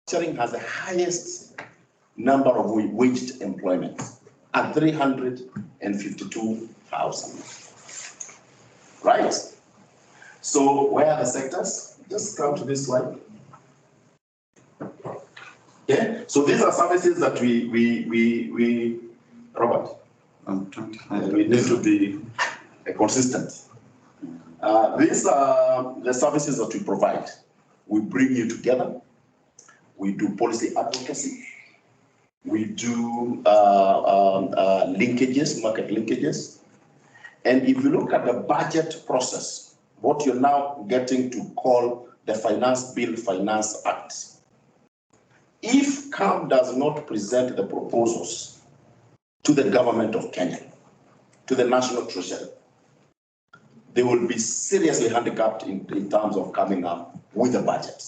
manufacturing has the highest number of waged employment at 352,000. Right? So where are the sectors? Just come to this slide. Yeah. So these are services that we Robert. We need to be consistent. These are the services that we provide. We bring you together. We do policy advocacy. We do linkages, market linkages. And if you look at the budget process, what you're now getting to call the Finance Bill Finance Act, if CAM does not present the proposals to the government of Kenya, to the National Treasury, they will be seriously handicapped in terms of coming up with a budget.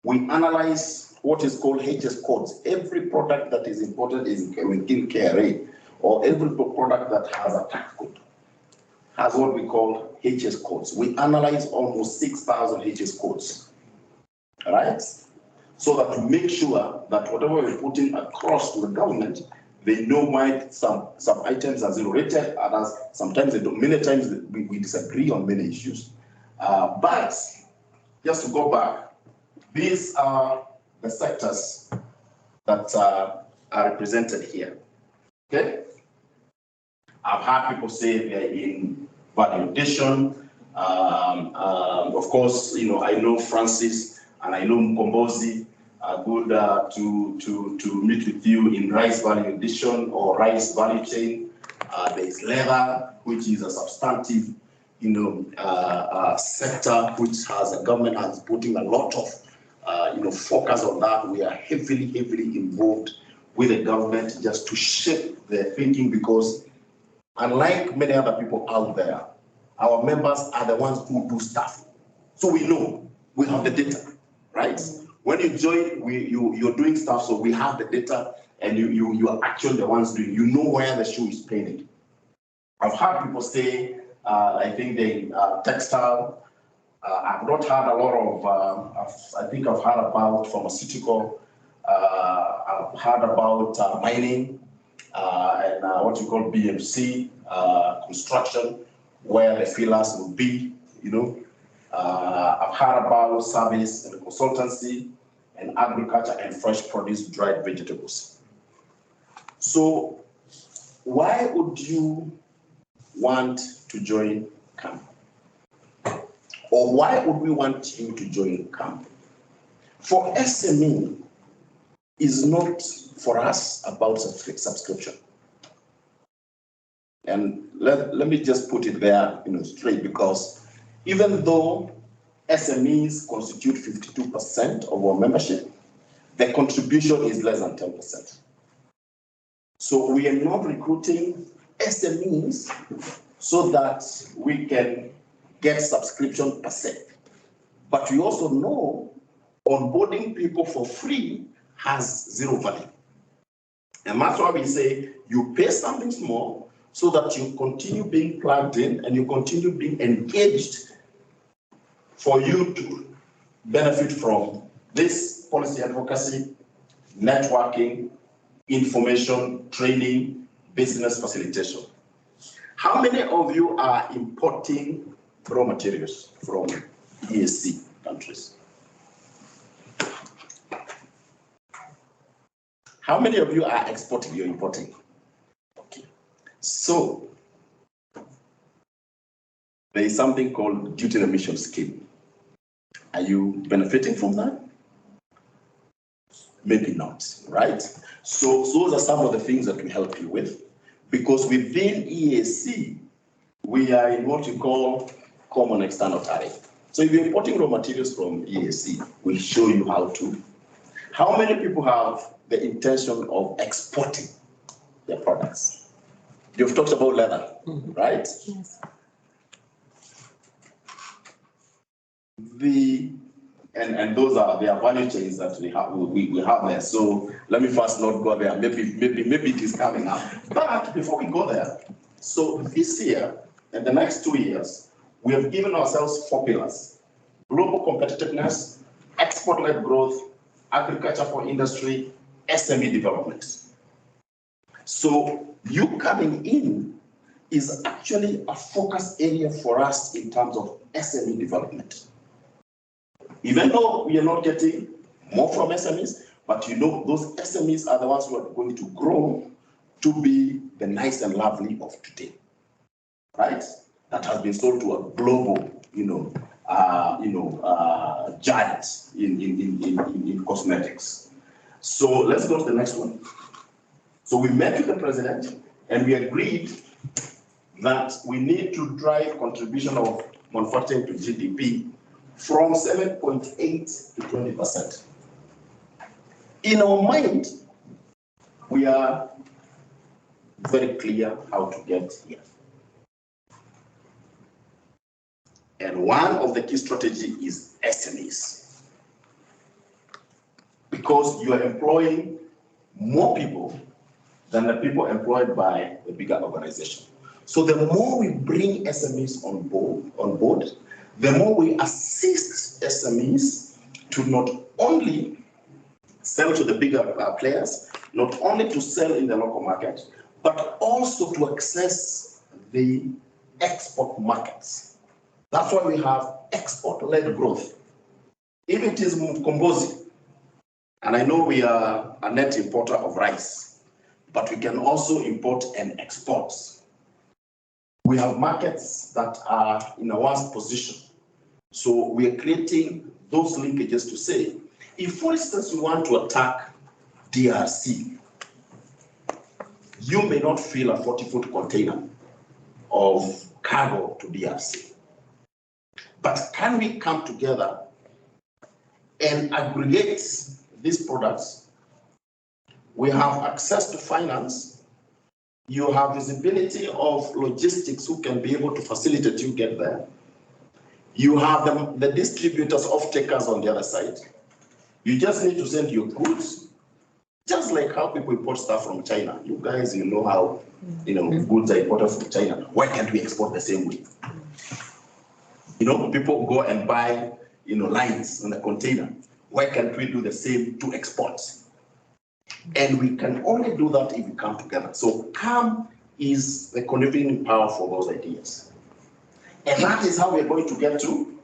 We analyze what is called HS codes. Every product that is imported within KRA, or every product that has a tax code, has what we call HS codes. We analyze almost 6,000 HS codes, all right? So that to make sure that whatever we're putting across to the government, they know why some items are zero rated, others sometimes they don't. Many times we disagree on many issues. But just to go back, these are the sectors that are represented here. Okay? I've had people say they're in value addition. Of course, I know Francis and I know Mkombozi are good to meet with you in rice value addition or rice value chain. There is leather, which is a substantive, sector which has a government has putting a lot of, focus on that. We are heavily involved with the government just to shape their thinking, because unlike many other people out there, our members are the ones who do stuff. So we know, we have the data, right? When you join, you're doing stuff, so we have the data, and you are actually the ones doing. You know where the shoe is painted. I've heard people say, I think they textile. I've not heard a lot of. I think I've heard about pharmaceutical. I've heard about mining and what you call BMC construction, where the fillers will be. I've heard about service and consultancy and agriculture and fresh produce, dried vegetables. So why would you want to join CAMP? Or why would we want you to join CAMP? For SME is not for us about subscription. And let me just put it there, straight, because even though SMEs constitute 52% of our membership, the contribution is less than 10%. So we are not recruiting SMEs so that we can get subscription per se. But we also know onboarding people for free has zero value. And that's why we say you pay something small so that you continue being plugged in and you continue being engaged for you to benefit from this policy advocacy, networking, information, training, business facilitation. How many of you are importing raw materials from EAC countries? How many of you are exporting? You're importing. Okay. So there is something called duty remission scheme. Are you benefiting from that? Maybe not, right? So those are some of the things that we help you with, because within EAC, we are in what we call common external tariff. So if you're importing raw materials from EAC, we'll show you how to. How many people have the intention of exporting their products? You've talked about leather, right? Yes. And those are their value chains that we have there. So let me first not go there. Maybe it is coming up. But before we go there, so this year and the next 2 years, we have given ourselves 4 pillars: global competitiveness, export-led growth, agriculture for industry, SME development. So you coming in is actually a focus area for us in terms of SME development. Even though we are not getting more from SMEs, but you know those SMEs are the ones who are going to grow to be the nice and lovely of today, right? That has been sold to a global, giant in cosmetics. So let's go to the next one. So we met with the president and we agreed that we need to drive contribution of manufacturing to GDP from 7.8 to 20%. In our mind, we are very clear how to get here. And one of the key strategies is SMEs. Because you are employing more people than the people employed by the bigger organization. So the more we bring SMEs on board, the more we assist SMEs to not only sell to the bigger players, not only to sell in the local market, but also to access the export markets. That's why we have export-led growth. If it is Mkombozi, and I know we are a net importer of rice, but we can also import and export. We have markets that are in a worse position. So we are creating those linkages to say, if for instance we want to attack DRC, you may not fill a 40-foot container of cargo to DRC. But can we come together and aggregate these products? We have access to finance. You have visibility of logistics who can be able to facilitate you get there. You have the distributors, off-takers on the other side. You just need to send your goods, just like how people import stuff from China. You guys, you know how goods are imported from China. Why can't we export the same way? People go and buy lines on a container. Why can't we do the same to exports? And we can only do that if we come together. So CAM is the convening power for those ideas. And that is how we're going to get to.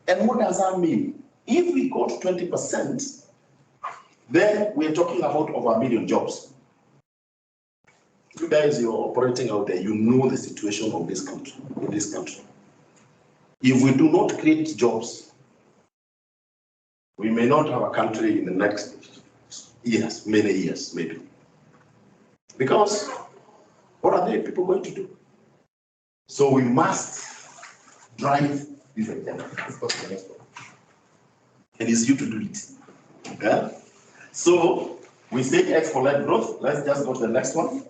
And what does that mean? If we go to 20%, then we're talking about over 1 million jobs. You guys, you're operating out there, you know the situation of this country, in this country. If we do not create jobs, we may not have a country in the next years, many years, maybe. Because what are the people going to do? So we must drive this agenda. And it's you to do it. Okay? So we say export-led growth. Let's just go to the next one.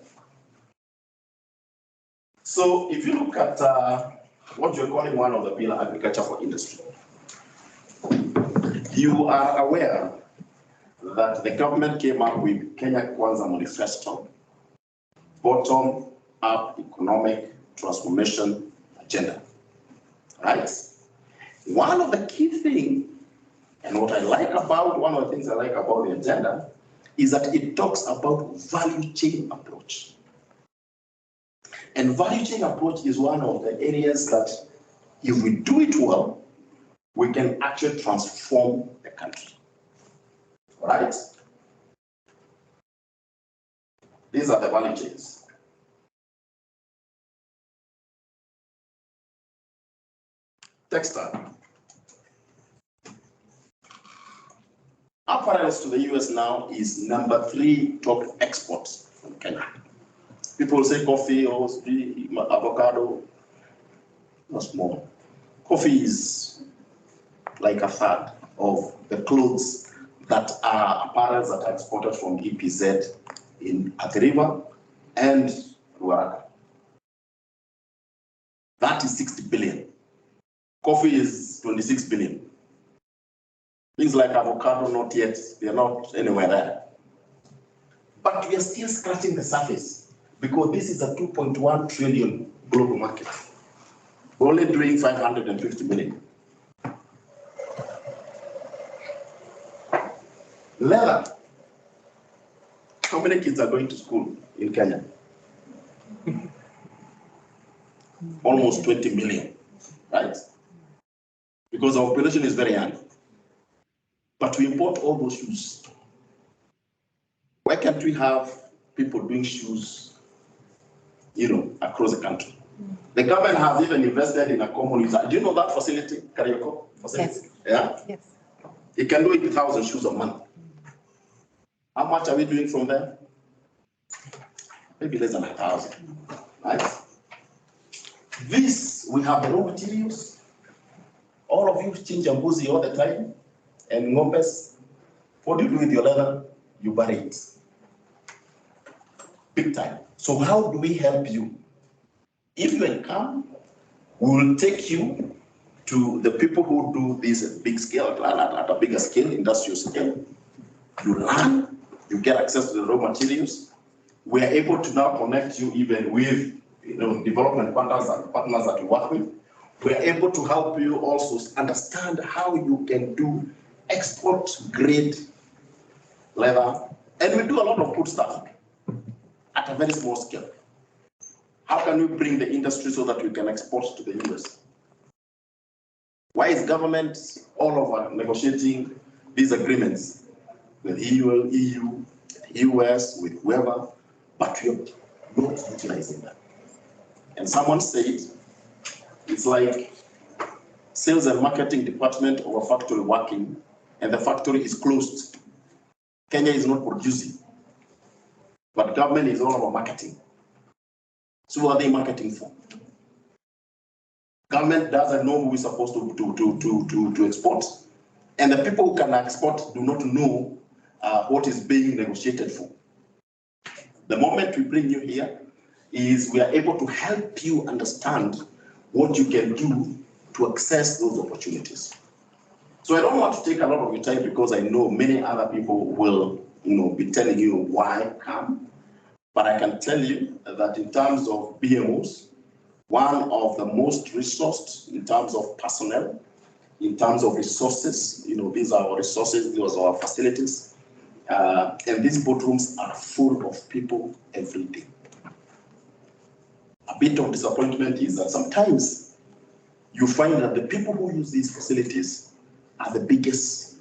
So if you look at what you're calling one of the pillar, agriculture for industry, you are aware that the government came up with Kenya Kwanza Manifesto, bottom-up economic transformation agenda, right? One of the key things, and one of the things I like about the agenda, is that it talks about value chain approach. And value chain approach is one of the areas that, if we do it well, we can actually transform the country. Right? These are the value chains. Textile. Apparel to the US now is number 3 top exports from Kenya. People say coffee or avocado, not small. Coffee is like a third of the clothes that are apparels that are exported from EPZ in Athi River and Ruaraka. That is 60 billion. Coffee is 26 billion. Things like avocado, not yet, they are not anywhere there. But we are still scratching the surface because this is a 2.1 trillion global market. We're only doing 550 million. Leather. How many kids are going to school in Kenya? Almost 20 million, right? Because our population is very young. But we import all those shoes. Why can't we have people doing shoes, across the country? The government has even invested in a common user. Do you know that facility, Karioko facility? Yes. Yeah? Yes. It can do 1,000 shoes a month. How much are we doing from there? Maybe less than 1,000, right? This, we have the raw materials. All of you change your mbuzi all the time, and ngombes. What do you do with your leather? You bury it. Big time. So how do we help you? If you come, we will take you to the people who do this big scale, at a bigger scale, industrial scale. You learn, you get access to the raw materials. We are able to now connect you even with development partners that we work with. We are able to help you also understand how you can do export grade leather. And we do a lot of good stuff at a very small scale. How can we bring the industry so that we can export to the US? Why is government all over negotiating these agreements with EU, US, with whoever, but we are not utilizing that? And someone said, it's like sales and marketing department of a factory working, and the factory is closed. Kenya is not producing, but government is all about marketing. So what are they marketing for? Government doesn't know who is supposed to export, and the people who can export do not know what is being negotiated for. The moment we bring you here is we are able to help you understand what you can do to access those opportunities. So I don't want to take a lot of your time because I know many other people will be telling you why come. But I can tell you that in terms of BMOs, one of the most resourced in terms of personnel, in terms of resources, these are our resources, these are our facilities. And these boardrooms are full of people every day. A bit of disappointment is that sometimes you find that the people who use these facilities are the biggest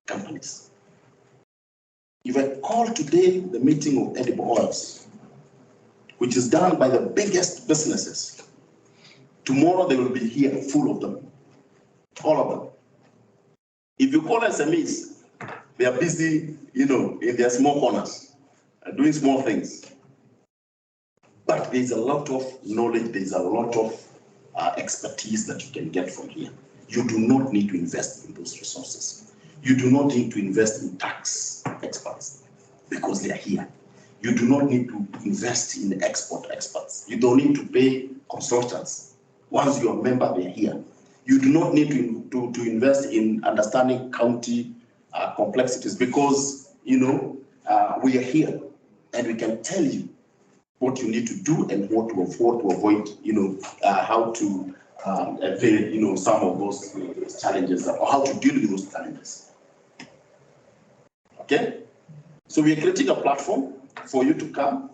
companies. If I call today the meeting of edible oils, which is done by the biggest businesses, tomorrow they will be here full of them, all of them. If you call SMEs, they are busy, in their small corners, doing small things. But there's a lot of knowledge, there's a lot of expertise that you can get from here. You do not need to invest in those resources. You do not need to invest in tax experts because they are here. You do not need to invest in export experts. You don't need to pay consultants. Once you're a member, they're here. You do not need to invest in understanding county complexities because, we are here and we can tell you what you need to do and what to avoid, how to evade, some of those challenges or how to deal with those challenges. Okay? So we are creating a platform for you to come,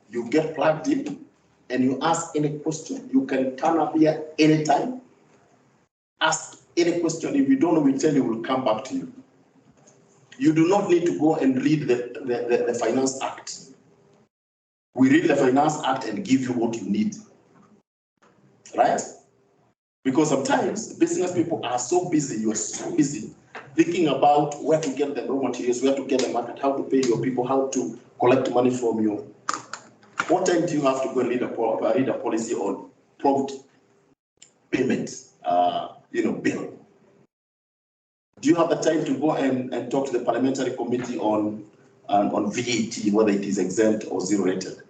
you get plugged in, and you ask any question. You can turn up here anytime, ask any question. If you don't know, we tell you, we'll come back to you. You do not need to go and read the Finance Act. We read the Finance Act and give you what you need, right? Because sometimes business people are so busy, you are so busy thinking about where to get the raw materials, where to get the market, how to pay your people, how to collect money from you. What time do you have to go and read a policy on prompt payment, bill? Do you have the time to go and talk to the parliamentary committee on VAT, whether it is exempt or zero rated?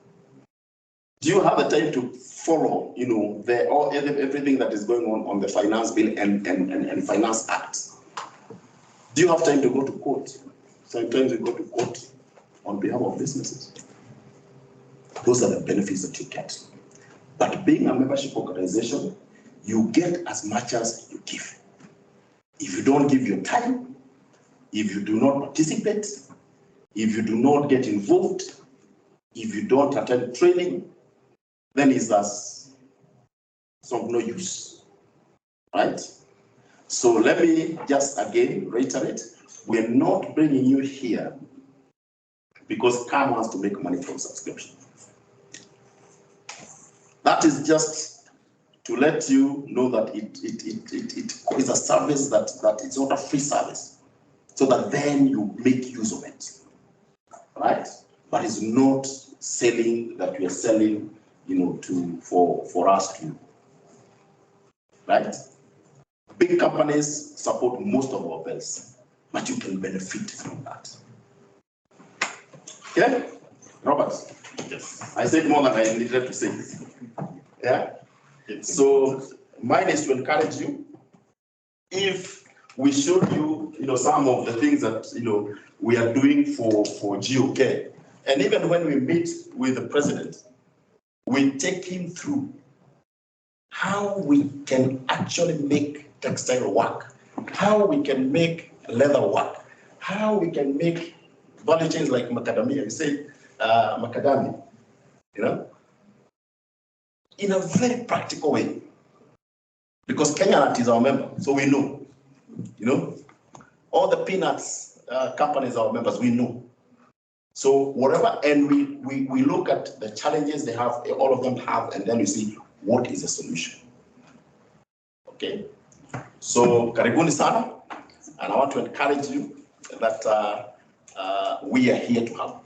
Do you have the time to follow, everything that is going on the finance bill and finance acts? Do you have time to go to court? Sometimes you go to court on behalf of businesses. Those are the benefits that you get. But being a membership organization, you get as much as you give. If you don't give your time, If you do not participate, if you do not get involved, if you don't attend training, then it's as of no use, right? So let me just again reiterate, we're not bringing you here because CAM wants to make money from subscription. That is just to let you know that it is a service that it's not a free service, so that then you make use of it, right? But it's not selling that we are selling, for us to, right? Big companies support most of our bills, but you can benefit from that. Okay, Robert? Yes. I said more than I needed to say. Yeah? So mine is to encourage you. If we showed you, some of the things that, we are doing for GOK, and even when we meet with the president, we take him through how we can actually make textile work, how we can make leather work, how we can make value chains like macadamia. You say macadamia, in a very practical way. Because Kenya is our member, so we know. All the peanuts companies are our members, we know. So whatever, and we look at the challenges they have, all of them have, and then we see what is the solution. Okay. So karibuni sana, and I want to encourage you that we are here to help.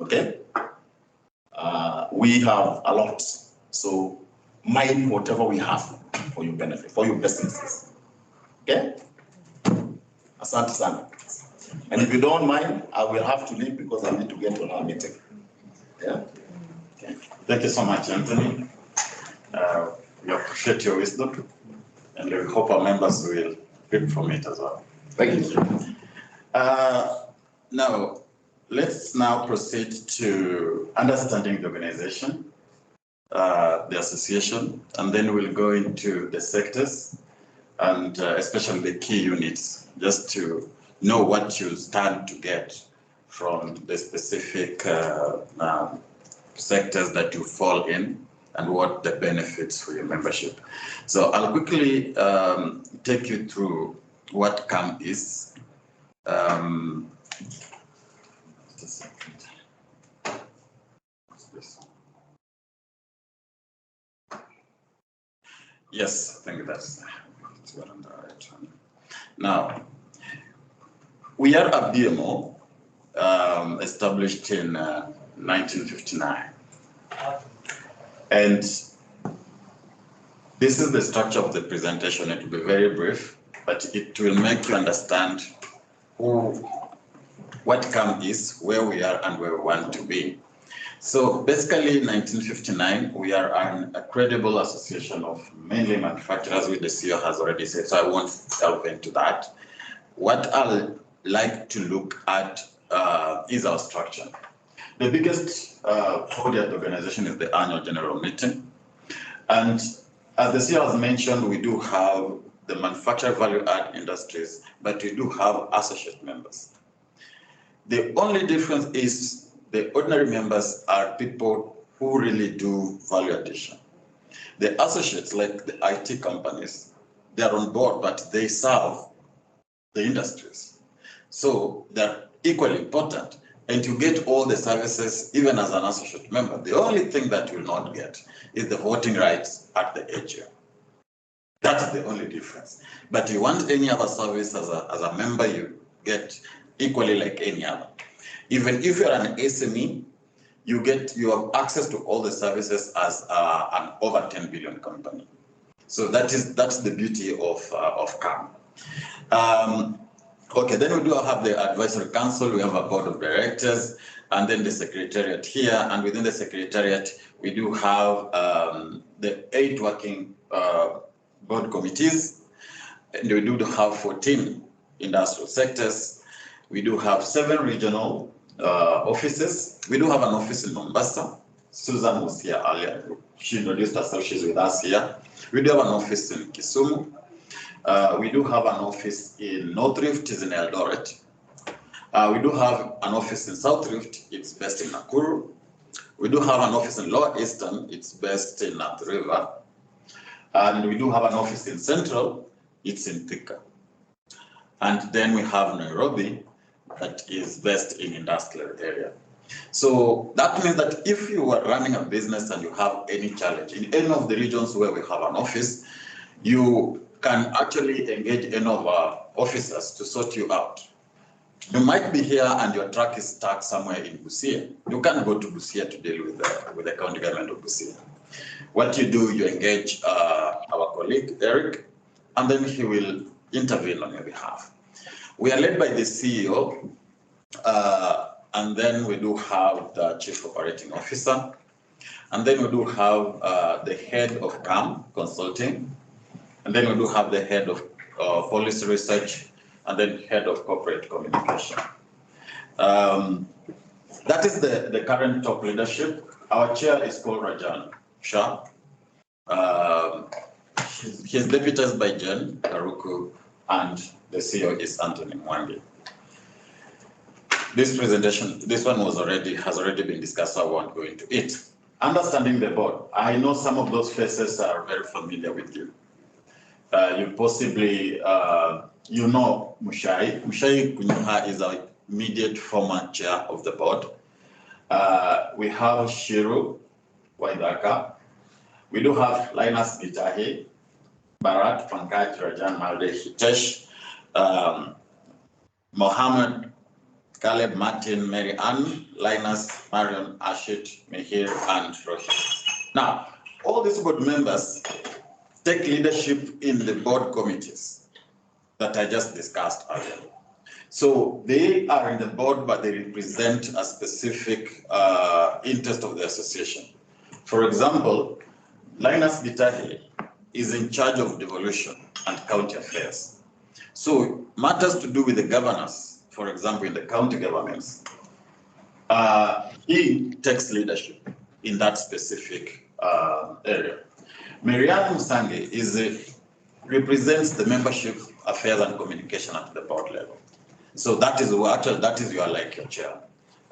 Okay. We have a lot, so mind whatever we have for your benefit, for your businesses. Okay. Asante sana. And if you don't mind, I will have to leave because I need to get to another meeting. Yeah. Okay. Thank you so much, Anthony. We appreciate your wisdom, and we hope our members will pick from it as well. Thank you. Now, let's now proceed to understanding the organization, the association, and then we'll go into the sectors and especially the key units, just to know what you stand to get from the specific sectors that you fall in and what the benefits for your membership. So I'll quickly take you through what CAM is. Just a second. What's this? Yes, I think that's what I'm the right one. Now, we are a BMO established in 1959. And this is the structure of the presentation. It will be very brief, but it will make you understand what CAM is, where we are, and where we want to be. So basically, in 1959, we are a credible association of mainly manufacturers, which the CEO has already said, so I won't delve into that. What I'll like to look at is our structure. The biggest body at the organization is the annual general meeting. And as the CEO has mentioned, we do have the manufacturer value add industries, but we do have associate members. The only difference is the ordinary members are people who really do value addition. The associates, like the IT companies, they are on board, but they serve the industries. So they're equally important. And you get all the services, even as an associate member. The only thing that you will not get is the voting rights at the AGM. That's the only difference. But you want any other service as a member, you get equally like any other. Even if you're an SME, you have access to all the services as an over 10 billion company. So that's the beauty of CAM. Okay, then we do have the advisory council, we have a board of directors, and then the secretariat here. And within the secretariat, we do have the 8 working board committees, and we do have 14 industrial sectors. We do have 7 regional offices. We do have an office in Mombasa. Susan was here earlier. She introduced herself, she's with us here. We do have an office in Kisumu. We do have an office in North Rift, is in Eldoret. We do have an office in South Rift, it's based in Nakuru. We do have an office in Lower Eastern, it's based in North River. And we do have an office in Central, it's in Thika. And then we have Nairobi, that is based in industrial area. So that means that if you are running a business and you have any challenge in any of the regions where we have an office, you can actually engage any of our officers to sort you out. You might be here and your truck is stuck somewhere in Busia. You can't go to Busia to deal with the county government of Busia. What you do, you engage our colleague, Eric, and then he will intervene on your behalf. We are led by the CEO, and then we do have the Chief Operating Officer, and then we do have the head of CAM Consulting, and then we do have the head of policy research, and then head of corporate communication. That is the current top leadership. Our chair is called Rajan Shah. He's deputized by Jen Karuku, and the CEO is Anthony Mwangi. This presentation, this one has already been discussed, so I won't go into it. Understanding the board. I know some of those faces are very familiar with you. You possibly, you know Mushai. Mushai Kunyuha is our immediate former chair of the board. We have Shiru Waidaka. We do have Linus Bitahi, Bharat Pankaj Rajan Malde Hitesh, Mohammed, Caleb Martin, Mary Ann, Linus, Marion, Ashit, Mihir, and Rohit. Now, all these board members take leadership in the board committees that I just discussed earlier. So they are in the board, but they represent a specific interest of the association. For example, Linus Bitahi is in charge of devolution and county affairs. So matters to do with the governance, for example, in the county governments, he takes leadership in that specific area. Marianne Musange represents the membership affairs and communication at the board level. So that is your chair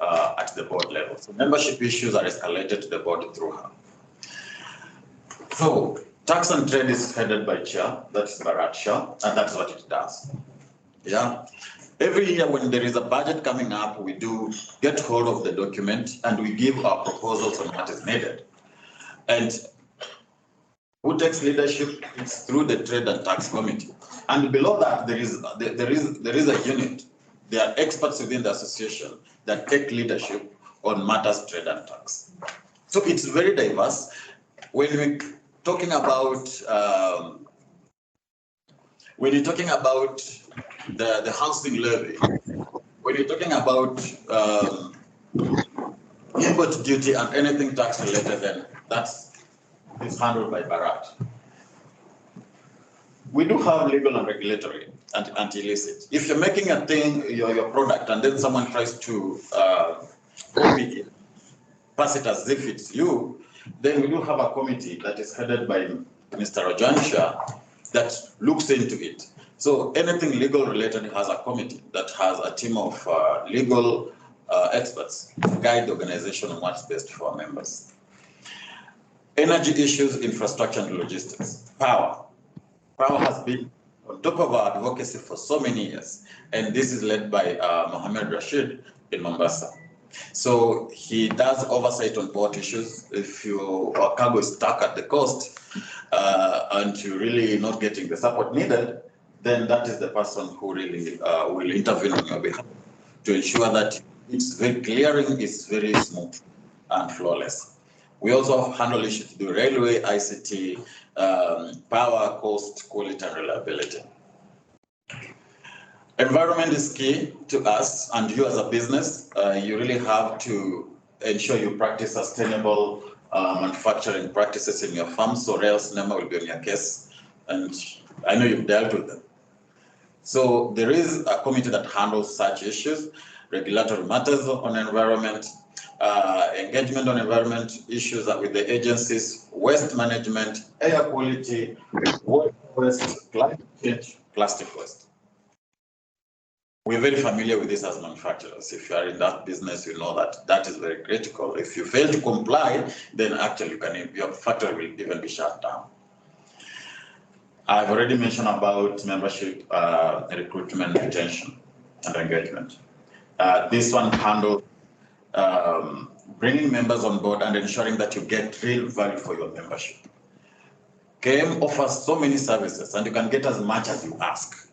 at the board level. So membership issues are escalated to the board through her. So tax and trade is headed by chair, that's Bharat Shah, and that's what it does. Yeah. Every year when there is a budget coming up, we do get hold of the document and we give our proposals on what is needed. And who takes leadership? It's through the Trade and Tax Committee. And below that, there is a unit. There are experts within the association that take leadership on matters trade and tax. So it's very diverse. When we're talking about the housing levy, when you're talking about import duty and anything tax related, then that's handled by Bharat. We do have legal and regulatory and illicit. If you're making a thing, your product, and then someone tries to copy it, pass it as if it's you, then we do have a committee that is headed by Mr. Rajan Shah that looks into it. So anything legal related has a committee that has a team of legal experts to guide the organization on what's best for our members. Energy issues, infrastructure and logistics. Power. Power has been on top of our advocacy for so many years, and this is led by Mohammed Rashid in Mombasa. So he does oversight on port issues. If your cargo is stuck at the coast and you're really not getting the support needed, then that is the person who really will intervene on your behalf to ensure that it's very clearing, it's very smooth and flawless. We also handle issues to do railway, ICT, power, cost, quality, and reliability. Environment is key to us, and you as a business, you really have to ensure you practice sustainable manufacturing practices in your farms, or else NEMA will be on your case, and I know you've dealt with them. So there is a committee that handles such issues, regulatory matters on environment, engagement on environment issues with the agencies, waste management, air quality, water waste, climate change, plastic waste. We're very familiar with this as manufacturers. If you are in that business, you know that that is very critical. If you fail to comply, then actually your factory will even be shut down. I've already mentioned about membership, recruitment, retention, and engagement. This one handles bringing members on board and ensuring that you get real value for your membership. KM offers so many services, and you can get as much as you ask.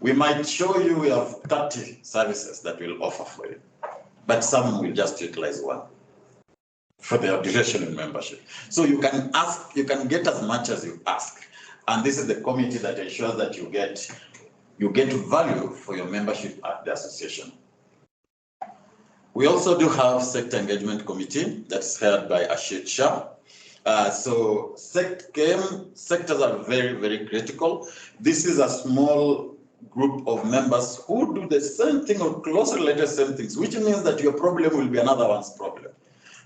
We might show you we have 30 services that we'll offer for you, but some will just utilize one for their duration in membership. So you can ask, you can get as much as you ask. And this is the committee that ensures that you get value for your membership at the association. We also do have sector engagement committee that's headed by Ashit Shah. So sectors are very, very critical. This is a small group of members who do the same thing or closely related same things, which means that your problem will be another one's problem.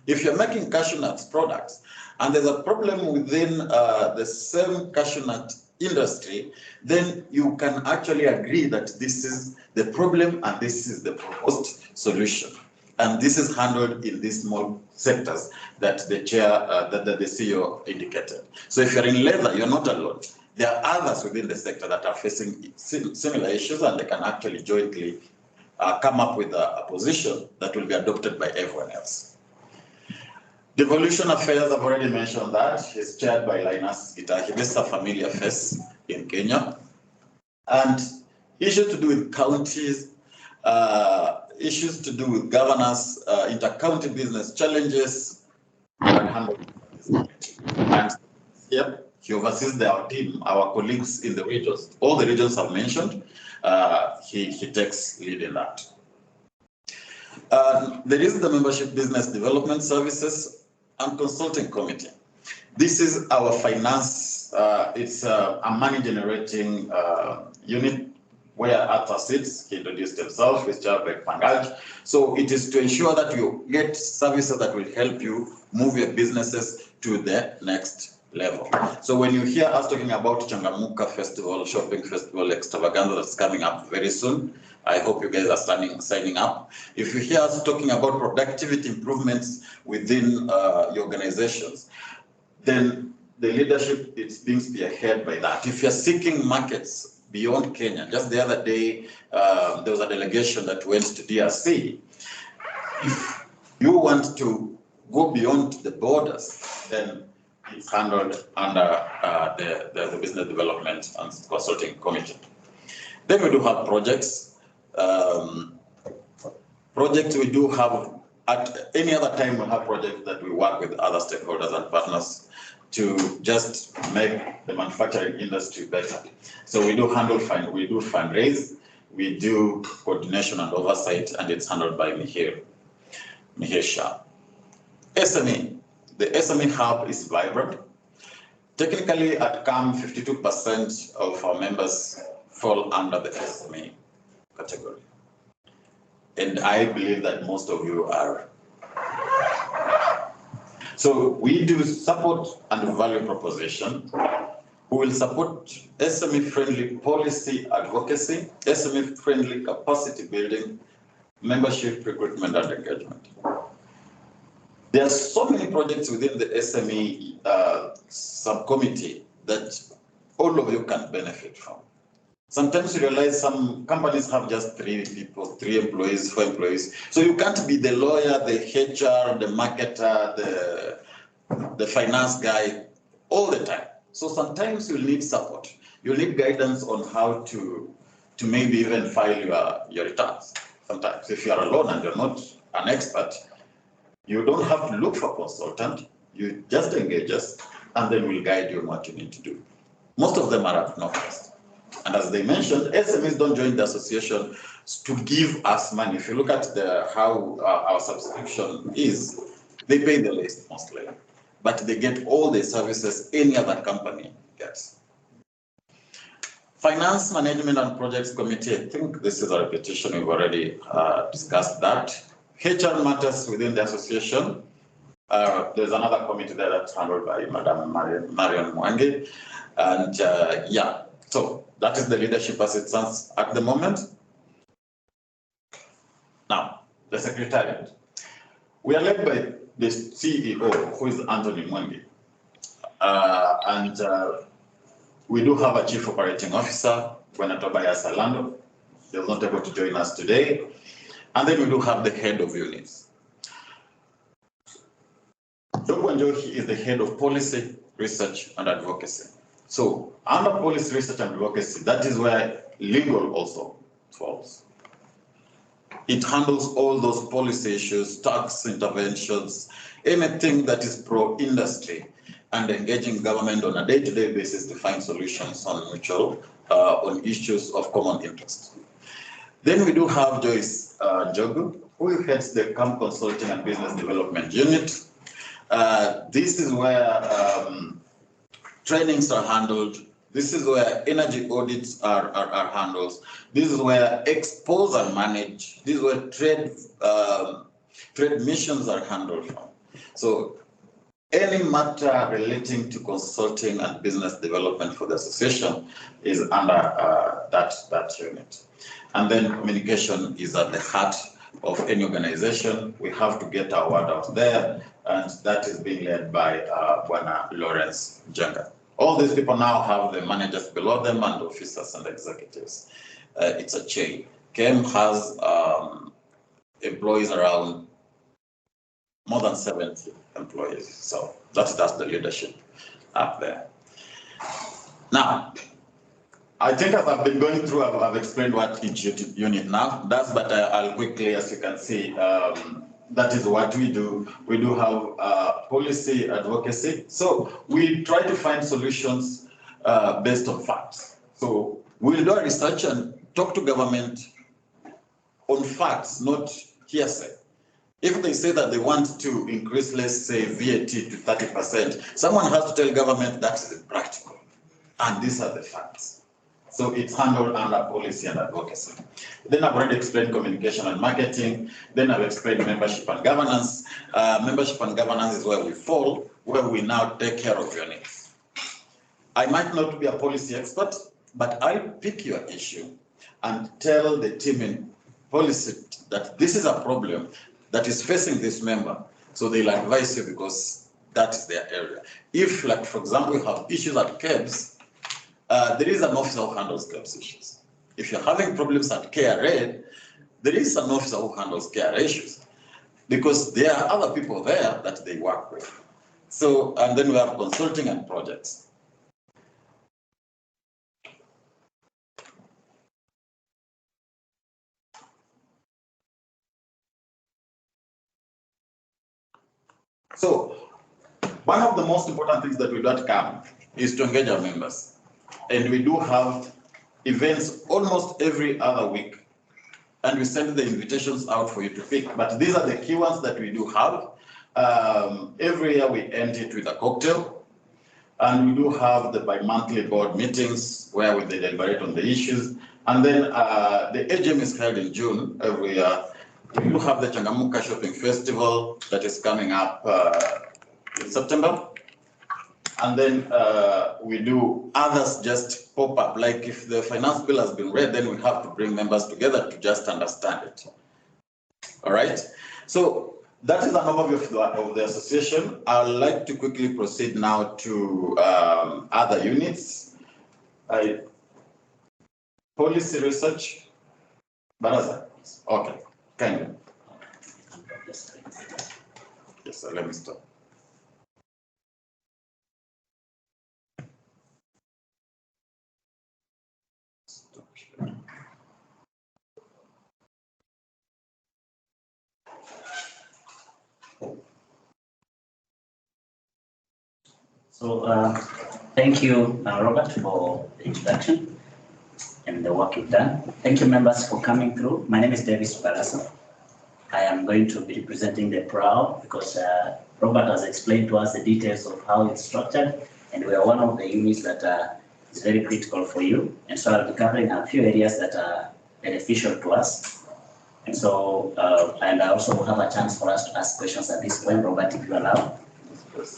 If you're making cashew nuts products and there's a problem within the same cashew nut industry, then you can actually agree that this is the problem and this is the proposed solution. And this is handled in these small sectors that the chair, that the CEO indicated. So if you're in leather, you're not alone. There are others within the sector that are facing similar issues, and they can actually jointly come up with a position that will be adopted by everyone else. Devolution Affairs, I've already mentioned that, is chaired by Linus Gitahi. This is a familiar face in Kenya. And issues to do with counties, issues to do with governance, inter-county business challenges, are handled by this committee. And yep, he oversees our team, our colleagues in the regions. All the regions I've mentioned, he takes lead in that. There is the Membership Business Development Services and Consulting Committee. This is our finance, it's a money generating unit where Arthur sits. He introduced himself, he's chaired by Pangaj. So it is to ensure that you get services that will help you move your businesses to the next level. So when you hear us talking about Changamuka Festival, Shopping Festival Extravaganza that's coming up very soon, I hope you guys are signing up. If you hear us talking about productivity improvements within your organizations, then the leadership is being spearheaded by that. If you're seeking markets beyond Kenya, just the other day, there was a delegation that went to DRC. If you want to go beyond the borders, then it's handled under the Business Development and Consulting Committee. Then we do have projects. Projects we do have, at any other time we have projects that we work with other stakeholders and partners to just make the manufacturing industry better. So we do we do fundraise, we do coordination and oversight, and it's handled by Mihir Shah. SME. The SME hub is vibrant. Technically, at CAM, 52% of our members fall under the SME category. And I believe that most of you are. So we do support and value proposition. We will support SME-friendly policy advocacy, SME-friendly capacity building, membership recruitment and engagement. There are so many projects within the SME subcommittee that all of you can benefit from. Sometimes you realize some companies have just 3 people, 3 employees, 4 employees. So you can't be the lawyer, the HR, the marketer, the finance guy all the time. So sometimes you'll need support. You'll need guidance on how to maybe even file your returns. Sometimes if you are alone and you're not an expert, you don't have to look for a consultant. You just engage us and then we'll guide you on what you need to do. Most of them are at no cost. And as they mentioned, SMEs don't join the association to give us money. If you look at how our subscription is, they pay the least mostly, but they get all the services any other company gets. Finance Management and Projects Committee, I think this is a repetition, we've already discussed that. HR matters within the association. There's another committee there that's handled by Madam Marion Mwangi. And yeah, so that is the leadership as it stands at the moment. Now, the Secretariat. We are led by the CEO, who is Anthony Mwangi. We do have a Chief Operating Officer, Bwana Tobias Alando. He was not able to join us today. And then we do have the head of units. Dr. Njohi is the head of policy, research, and advocacy. So under policy, research, and advocacy, that is where legal also falls. It handles all those policy issues, tax interventions, anything that is pro-industry, and engaging government on a day-to-day basis to find solutions on mutual, on issues of common interest. Then we do have Joyce Njogu, who heads the Camp Consulting and Business Development Unit. This is where trainings are handled. This is where energy audits are handled. This is where expos are managed. This is where trade missions are handled. So any matter relating to consulting and business development for the association is under that unit. And then communication is at the heart of any organization. We have to get our word out there, and that is being led by Bwana Lawrence Jenga. All these people now have the managers below them and officers and executives. It's a chain. KEM has employees around more than 70 employees. So that's the leadership up there. Now, I think as I've been going through, I've explained what each unit now does, but I'll quickly, as you can see, that is what we do. We do have policy advocacy. So we try to find solutions based on facts. So we'll do a research and talk to government on facts, not hearsay. If they say that they want to increase, let's say, VAT to 30%, someone has to tell government that's impractical. And these are the facts. So it's handled under policy and advocacy. Then I've already explained communication and marketing. Then I've explained membership and governance. Membership and governance is where we fall, where we now take care of your needs. I might not be a policy expert, but I'll pick your issue and tell the team in policy that this is a problem that is facing this member. So they'll advise you because that is their area. If, like, for example, you have issues at KEBS, there is an officer who handles KEBS issues. If you're having problems at KRA, there is an officer who handles KRA issues because there are other people there that they work with. So, and then we have consulting and projects. So, one of the most important things that we do at CAM is to engage our members. And we do have events almost every other week. And we send the invitations out for you to pick. But these are the key ones that we do have. Every year we end it with a cocktail. And we do have the bi-monthly board meetings where we deliberate on the issues. And then the AGM is held in June every year. We do have the Changamuka Shopping Festival that is coming up in September. And then we do others just pop up. Like if the finance bill has been read, then we have to bring members together to just understand it. All right. So that is an overview of the association. I'd like to quickly proceed now to other units. Policy research. Baraza. Okay. Kindly. Yes, sir, let me stop. So thank you, Robert, for the introduction and the work you've done. Thank you, members, for coming through. My name is Davis Barasa. I am going to be representing the PRAO because Robert has explained to us the details of how it's structured, and we are one of the units that is very critical for you. And so I'll be covering a few areas that are beneficial to us. And so, and I also will have a chance for us to ask questions at this point, Robert, if you allow.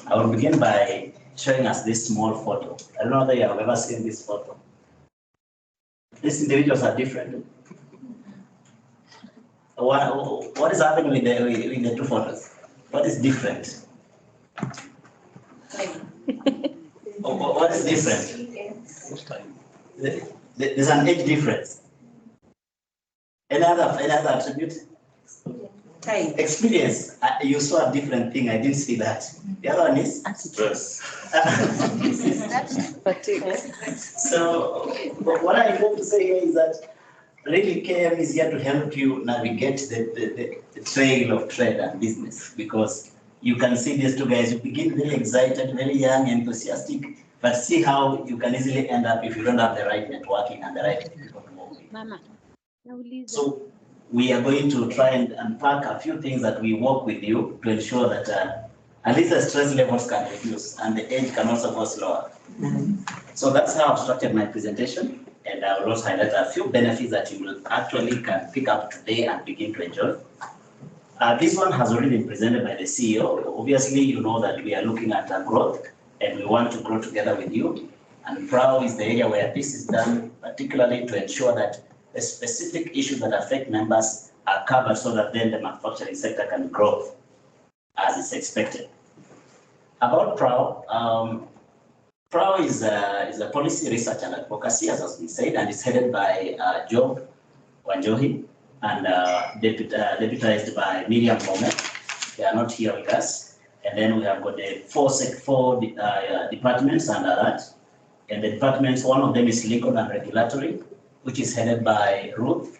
I will begin by showing us this small photo. I don't know whether you have ever seen this photo. These individuals are different. What is happening with the two photos? What is different? What is different? There's an age difference. Any other attribute? Time. Experience. You saw a different thing. I didn't see that. The other one is Stress. So what I want to say here is that really KM is here to help you navigate the trail of trade and business, because you can see these two guys, you begin very excited, very young, enthusiastic, but see how you can easily end up if you don't have the right networking and the right people to work with. So we are going to try and unpack a few things that we work with you to ensure that at least the stress levels can reduce and the age can also go slower. So that's how I've structured my presentation, and I will also highlight a few benefits that you will actually can pick up today and begin to enjoy. This one has already been presented by the CEO. Obviously, you know that we are looking at growth and we want to grow together with you. And PROW is the area where this is done, particularly to ensure that the specific issues that affect members are covered so that then the manufacturing sector can grow as is expected. About PROW, PROW is a policy research and advocacy, as has been said, and it's headed by Job Wanjohi and deputized by Miriam Momet. They are not here with us. And then we have got the four departments under that. And the departments, one of them is legal and regulatory, which is headed by Ruth.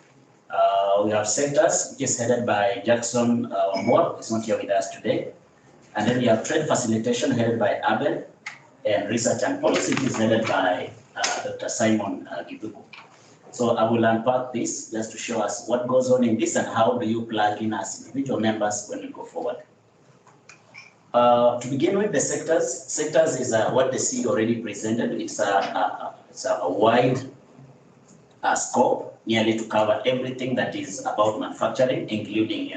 We have sectors, which is headed by Jackson Ward, is not here with us today. And then we have trade facilitation headed by Abel, and research and policy is headed by Dr. Simon Gibuku. So I will unpack this just to show us what goes on in this and how do you plug in as individual members when we go forward. To begin with, the sectors. Sectors is what the CEO already presented. It's a wide scope, nearly to cover everything that is about manufacturing, including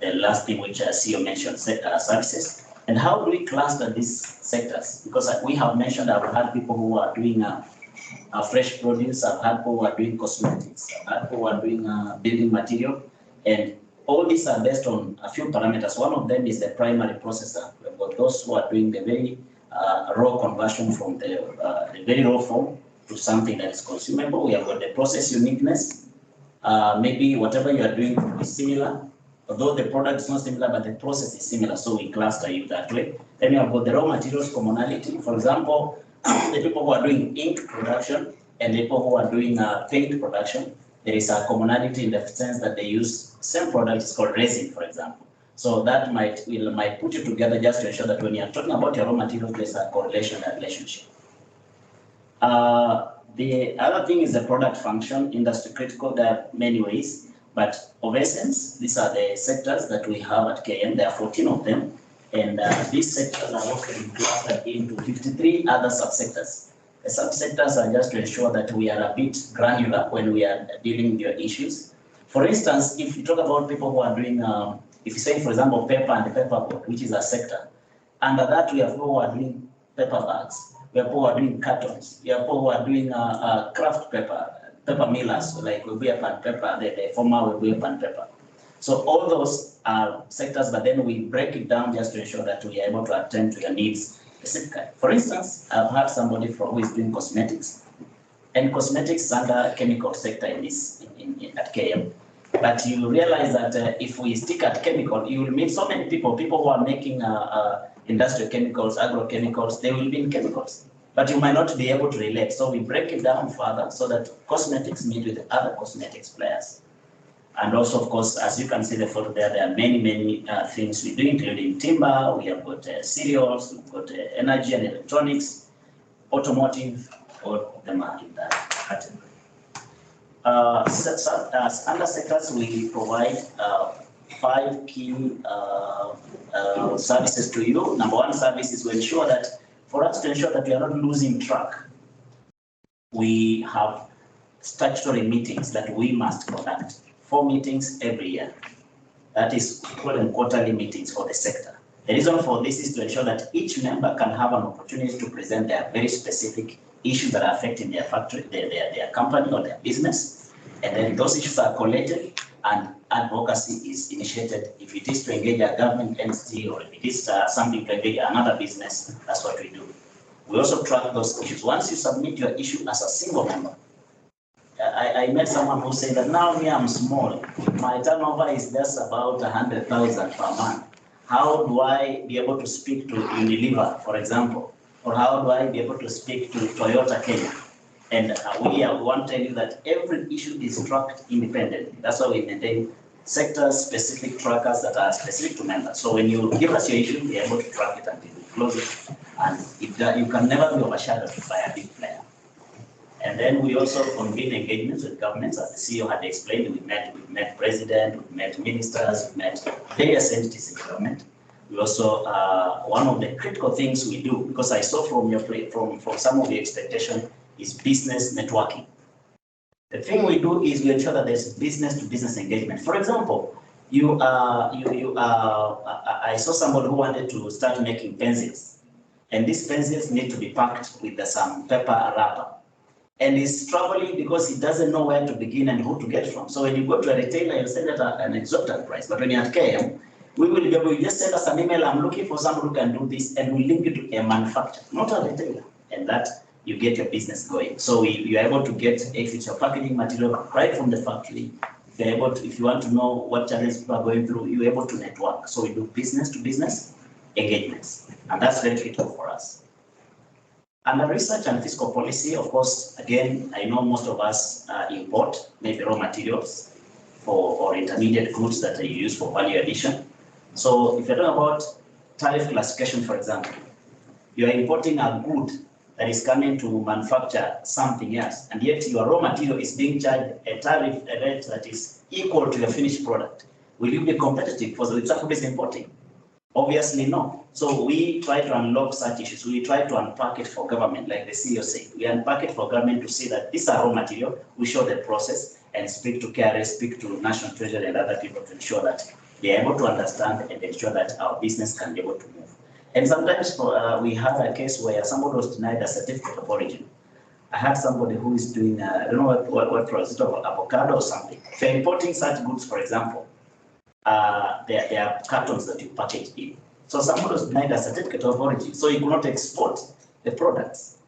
the last thing which CEO mentioned, services. And how do we cluster these sectors? Because we have mentioned, I've had people who are doing fresh produce, I've had people who are doing cosmetics, I've had people who are doing building material, and all these are based on a few parameters. One of them is the primary processor. We've got those who are doing the very raw conversion from the very raw form to something that is consumable. We have got the process uniqueness. Maybe whatever you are doing is similar, although the product is not similar, but the process is similar, so we cluster you that way. Then you have got the raw materials commonality. For example, the people who are doing ink production and the people who are doing paint production, there is a commonality in the sense that they use same product, it's called resin, for example. So that might put you together just to ensure that when you're talking about your raw materials, there's a correlation and relationship. The other thing is the product function, industry critical. There are many ways, but of essence, these are the sectors that we have at KM. There are 14 of them, and these sectors are often clustered into 53 other subsectors. The subsectors are just to ensure that we are a bit granular when we are dealing with your issues. For instance, if you talk about people who are doing, if you say, for example, paper and the paperboard, which is a sector, under that we have people who are doing paper bags, we have people who are doing cartons, we have people who are doing craft paper millers, like Webuye and Paper, the former Webuye and Paper. So all those are sectors, but then we break it down just to ensure that we are able to attend to your needs specifically. For instance, I've had somebody who is doing cosmetics, and cosmetics is under chemical sector in at KM. But you realize that if we stick at chemical, you will meet so many people who are making industrial chemicals, agrochemicals, they will be in chemicals. But you might not be able to relate. So we break it down further so that cosmetics meet with other cosmetics players. And also, of course, as you can see the photo there are many, many things we do, including timber, we have got cereals, we've got energy and electronics, automotive, all of them are in that category. Under sectors, we provide 5 key services to you. Number one service is to ensure that, for us to ensure that we are not losing track, we have statutory meetings that we must conduct 4 meetings every year. That is quarterly meetings for the sector. The reason for this is to ensure that each member can have an opportunity to present their very specific issues that are affecting their factory, their company or their business. And then those issues are collated and advocacy is initiated. If it is to engage a government entity or if it is something to engage another business, that's what we do. We also track those issues. Once you submit your issue as a single member, I met someone who said that now me, I'm small. My turnover is just about 100,000 per month. How do I be able to speak to Unilever, for example? Or how do I be able to speak to Toyota Kenya? And we want to tell you that every issue is tracked independently. That's why we maintain sector-specific trackers that are specific to members. So when you give us your issue, we're able to track it until we close it. And if you can never be overshadowed by a big player. And then we also convene engagements with governments, as the CEO had explained. We met president, we met ministers, we met various entities in government. We also, one of the critical things we do, because I saw from some of the expectation, is business networking. The thing we do is we ensure that there's business-to-business engagement. For example, I saw somebody who wanted to start making pencils, and these pencils need to be packed with some paper wrapper. And he's struggling because he doesn't know where to begin and who to get from. So when you go to a retailer, you sell it at an exorbitant price. But when you're at KM, we will be able to just send us an email, I'm looking for someone who can do this, and we link it to a manufacturer, not a retailer. And that you get your business going. So you're able to get, if it's your packaging material right from the factory, you're able to, if you want to know what challenges people are going through, you're able to network. So we do business-to-business engagements. And that's very critical for us. Under research and fiscal policy, of course, again, I know most of us import maybe raw materials or intermediate goods that are used for value addition. So if you're talking about tariff classification, for example, you are importing a good that is coming to manufacture something else, and yet your raw material is being charged a tariff rate that is equal to your finished product. Will you be competitive for the exact is importing? Obviously, no. So we try to unlock such issues. We try to unpack it for government, like the CEO said. We unpack it for government to see that these are raw material. We show the process and speak to KRA, speak to National Treasury and other people to ensure that they are able to understand and ensure that our business can be able to move. And sometimes we had a case where somebody was denied a certificate of origin. I had somebody who is doing, I don't know what process, avocado or something. If you're importing such goods, for example, there are cartons that you package in. So someone was denied a certificate of origin, so he could not export the products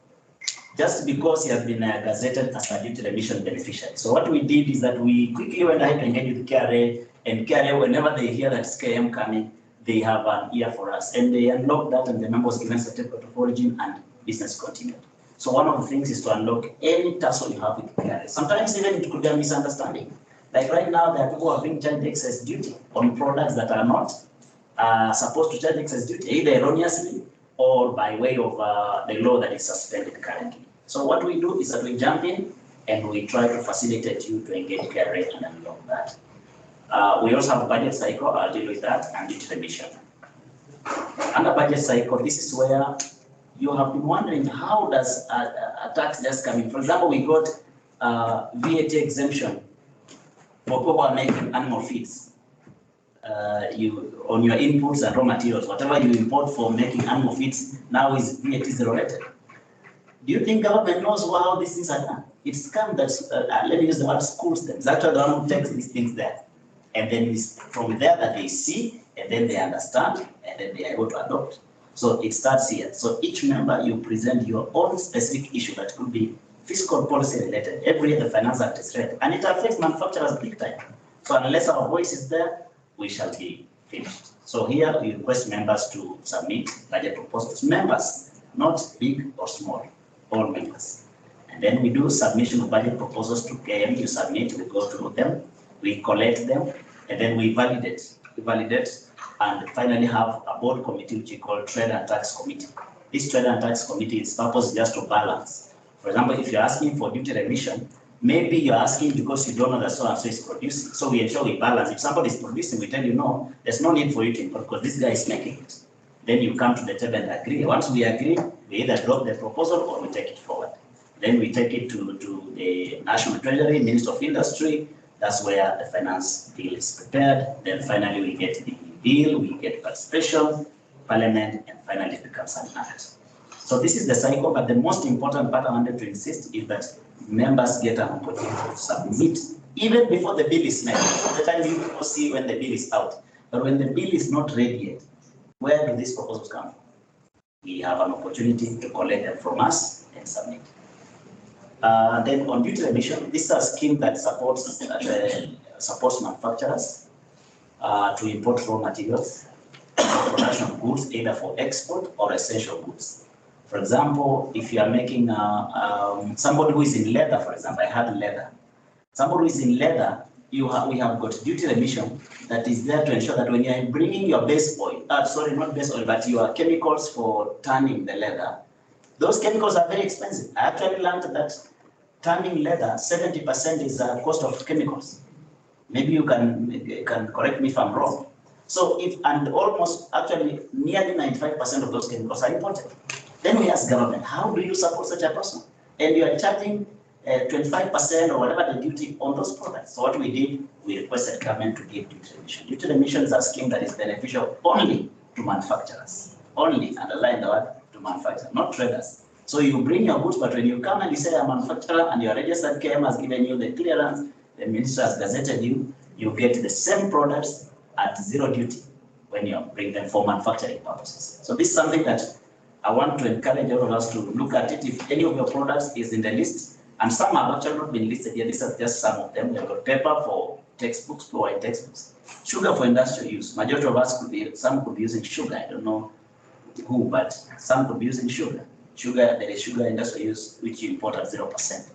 just because he has been gazetted as a duty remission beneficiary. So what we did is that we quickly went ahead to engage with KRA, and KRA, whenever they hear that it's KM coming, they have an ear for us, and they unlocked that, and the member was given certificate of origin, and business continued. So one of the things is to unlock any tussle you have with KRA. Sometimes even it could be a misunderstanding. Like right now, there are people who are being charged excess duty on products that are not supposed to charge excess duty, either erroneously or by way of the law that is suspended currently. So what we do is that we jump in and we try to facilitate you to engage KRA and unlock that. We also have a budget cycle, I'll deal with that, and duty remission. Under budget cycle, this is where you have been wondering, how does a tax just come in? For example, we got VAT exemption for people who are making animal feeds. On your inputs and raw materials, whatever you import for making animal feeds now is VAT zero rated. Do you think government knows how these things are done? It's come that, let me use the word schools them. It's actually the one who takes these things there. And then it's from there that they see, and then they understand, and then they are able to adopt. So it starts here. So each member, you present your own specific issue that could be fiscal policy related. Every year the Finance Act is read, and it affects manufacturers big time. So unless our voice is there, we shall be finished. So here we request members to submit budget proposals. Members, not big or small, all members. And then we do submission of budget proposals to KM. You submit, we go through them, we collect them, and then we validate. And finally have a board committee which we call Trade and Tax Committee. This Trade and Tax Committee is purpose just to balance. For example, if you're asking for duty remission, maybe you're asking because you don't know that so-and-so is producing. So we ensure we balance. If somebody is producing, we tell you, no, there's no need for you to import because this guy is making it. Then you come to the table and agree. Once we agree, we either drop the proposal or we take it forward. Then we take it to the National Treasury, Minister of Industry, That's where the finance bill is prepared. Then finally we get the bill, we get participation, parliament, and finally it becomes an act. So this is the cycle, but the most important part I wanted to insist is that members get an opportunity to submit even before the bill is made. The time you people see when the bill is out, but when the bill is not ready yet, where do these proposals come from? We have an opportunity to collect them from us and submit. Then on duty remission, this is a scheme that supports manufacturers to import raw materials for production of goods, either for export or essential goods. For example, if you are making somebody who is in leather, for example, I had leather. Somebody who is in leather, we have got duty remission that is there to ensure that when you are bringing your base oil, not base oil, but your chemicals for tanning the leather, those chemicals are very expensive. I actually learned that tanning leather, 70% is the cost of chemicals. Maybe you can correct me if I'm wrong. So almost actually nearly 95% of those chemicals are imported. Then we ask government, how do you support such a person? And you are charging 25% or whatever the duty on those products. So what we did, we requested government to give duty remission. Duty remission is a scheme that is beneficial only to manufacturers. Only, underline the word, to manufacturers, not traders. So you bring your goods, but when you come and you say a manufacturer and your registered KM has given you the clearance, the minister has gazetted you, you get the same products at zero duty when you bring them for manufacturing purposes. So this is something that I want to encourage all of us to look at it. If any of your products is in the list, and some have actually not been listed here, these are just some of them. We've got paper for textbooks, blue white textbooks, sugar for industrial use. Majority of us some could be using sugar. I don't know who, but some could be using sugar. There is sugar industrial use, which you import at 0%.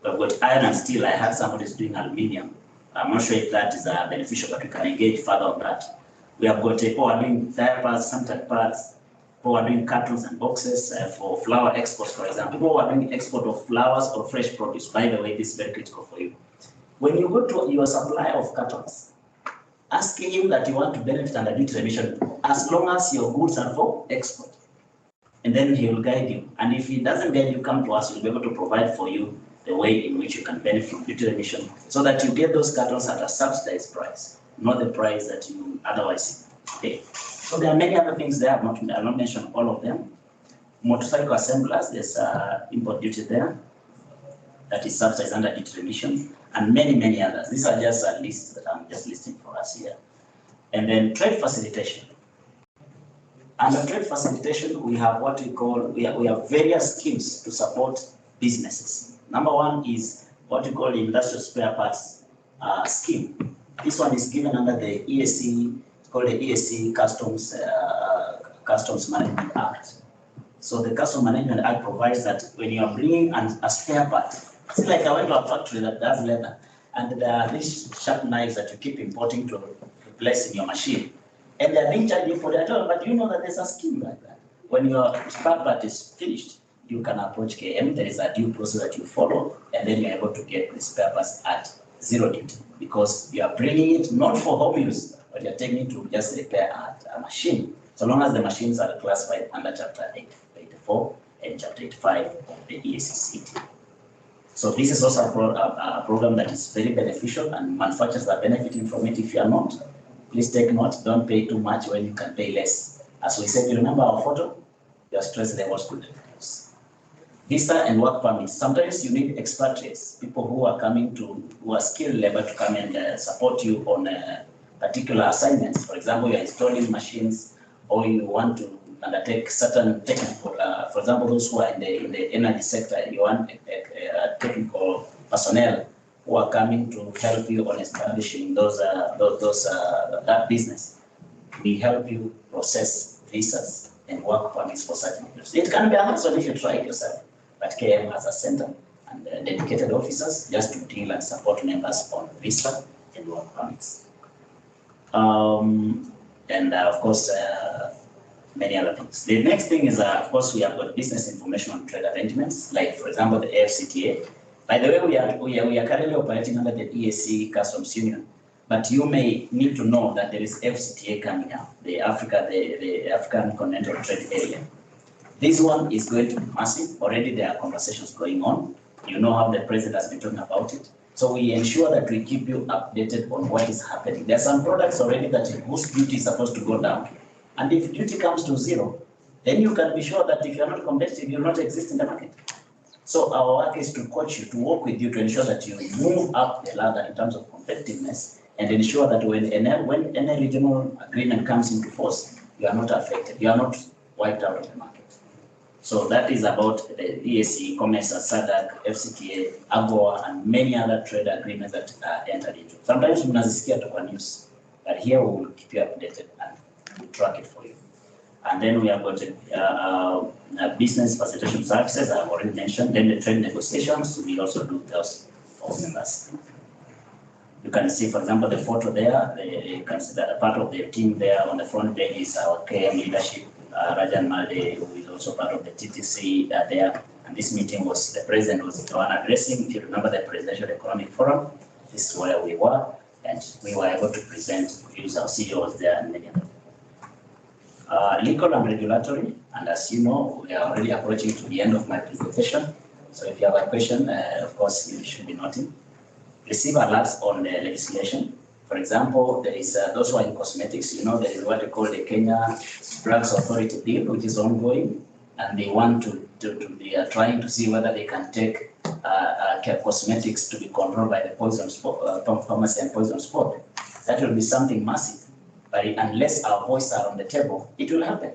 We've got iron and steel. I had somebody is doing aluminium. I'm not sure if that is beneficial, but we can engage further on that. We have got people are doing diapers, sanitary pads, people are doing cartons and boxes for flour exports, for example. People are doing export of flowers or fresh produce. By the way, this is very critical for you. When you go to your supplier of cartons, asking him that you want to benefit under duty remission, as long as your goods are for export. And then he will guide you. And if he doesn't guide you, come to us, we'll be able to provide for you the way in which you can benefit from duty remission so that you get those cartons at a subsidized price, not the price that you otherwise pay. So there are many other things there. I'll not mention all of them. Motorcycle assemblers, there's import duty there that is subsidized under duty remission, and many, many others. These are just a list that I'm just listing for us here. And then trade facilitation. Under trade facilitation, we have what we call, we have various schemes to support businesses. Number one is what we call the industrial spare parts scheme. This one is given under the ESC, it's called the ESC Customs Management Act. So the Customs Management Act provides that when you are bringing a spare part, it's like I went to a factory that does leather, and there are these sharp knives that you keep importing to replace in your machine. And they're being charged for that, but you know that there's a scheme like that. When your spare part is finished, you can approach KM, there is a due process that you follow, and then you're able to get the spare parts at zero duty, because you are bringing it not for home use, but you're taking it to just repair a machine, so long as the machines are classified under Chapter 84 and Chapter 85 of the ESCCT. So this is also a program that is very beneficial, and manufacturers are benefiting from it. If you are not, please take note, don't pay too much when you can pay less. As we said, you remember our photo, your stress levels could reduce. Visa and work permits. Sometimes you need expatriates, people who are skilled labor to come and support you on particular assignments. For example, you're installing machines, or you want to undertake certain technical, for example, those who are in the energy sector, you want technical personnel who are coming to help you on establishing that business. We help you process visas and work permits for such individuals. It can be a hassle if you try it yourself, but KM has a center and dedicated officers just to deal and support members on visa and work permits. Of course, many other things. The next thing is, of course, we have got business information on trade arrangements, like, for example, the AFCTA. By the way, we are currently operating under the ESC Customs Union, but you may need to know that there is FCTA coming up, the African Continental Trade Area. This one is going to be massive. Already there are conversations going on. You know how the president has been talking about it. So So we ensure that we keep you updated on what is happening. There are some products already that whose duty is supposed to go down. And if duty comes to zero, then you can be sure that if you're not competitive, you'll not exist in the market. So our work is to coach you, to work with you to ensure that you move up the ladder in terms of competitiveness and ensure that when any regional agreement comes into force, you are not affected, you are not wiped out of the market. So that is about the EAC, COMESA, SADC, FCTA, AGOA, and many other trade agreements that are entered into. Sometimes mnazisikia tu kwa news, but here we will keep you updated and we'll track it for you. And then we have got business facilitation services, I've already mentioned. Then the trade negotiations, we also do those for members. You can see, for example, the photo there. You can see that a part of the team there on the front page is our KM leadership. Rajan Malde, who is also part of the TTC there. And this meeting was, the president was the one addressing. If you remember the Presidential Economic Forum, this is where we were. And we were able to present, use our CEOs there and many others. Legal and regulatory, and as you know, we are already approaching to the end of my presentation. So if you have a question, of course, you should be noting. Receive alerts on the legislation. For example, there is those who are in cosmetics, you know, there is what they call the Kenya Drugs Authority bill, which is ongoing, and they want they are trying to see whether they can take cosmetics to be controlled by the Poisons Pharmacy and Poisons Board. That will be something massive, but unless our voices are on the table, it will happen.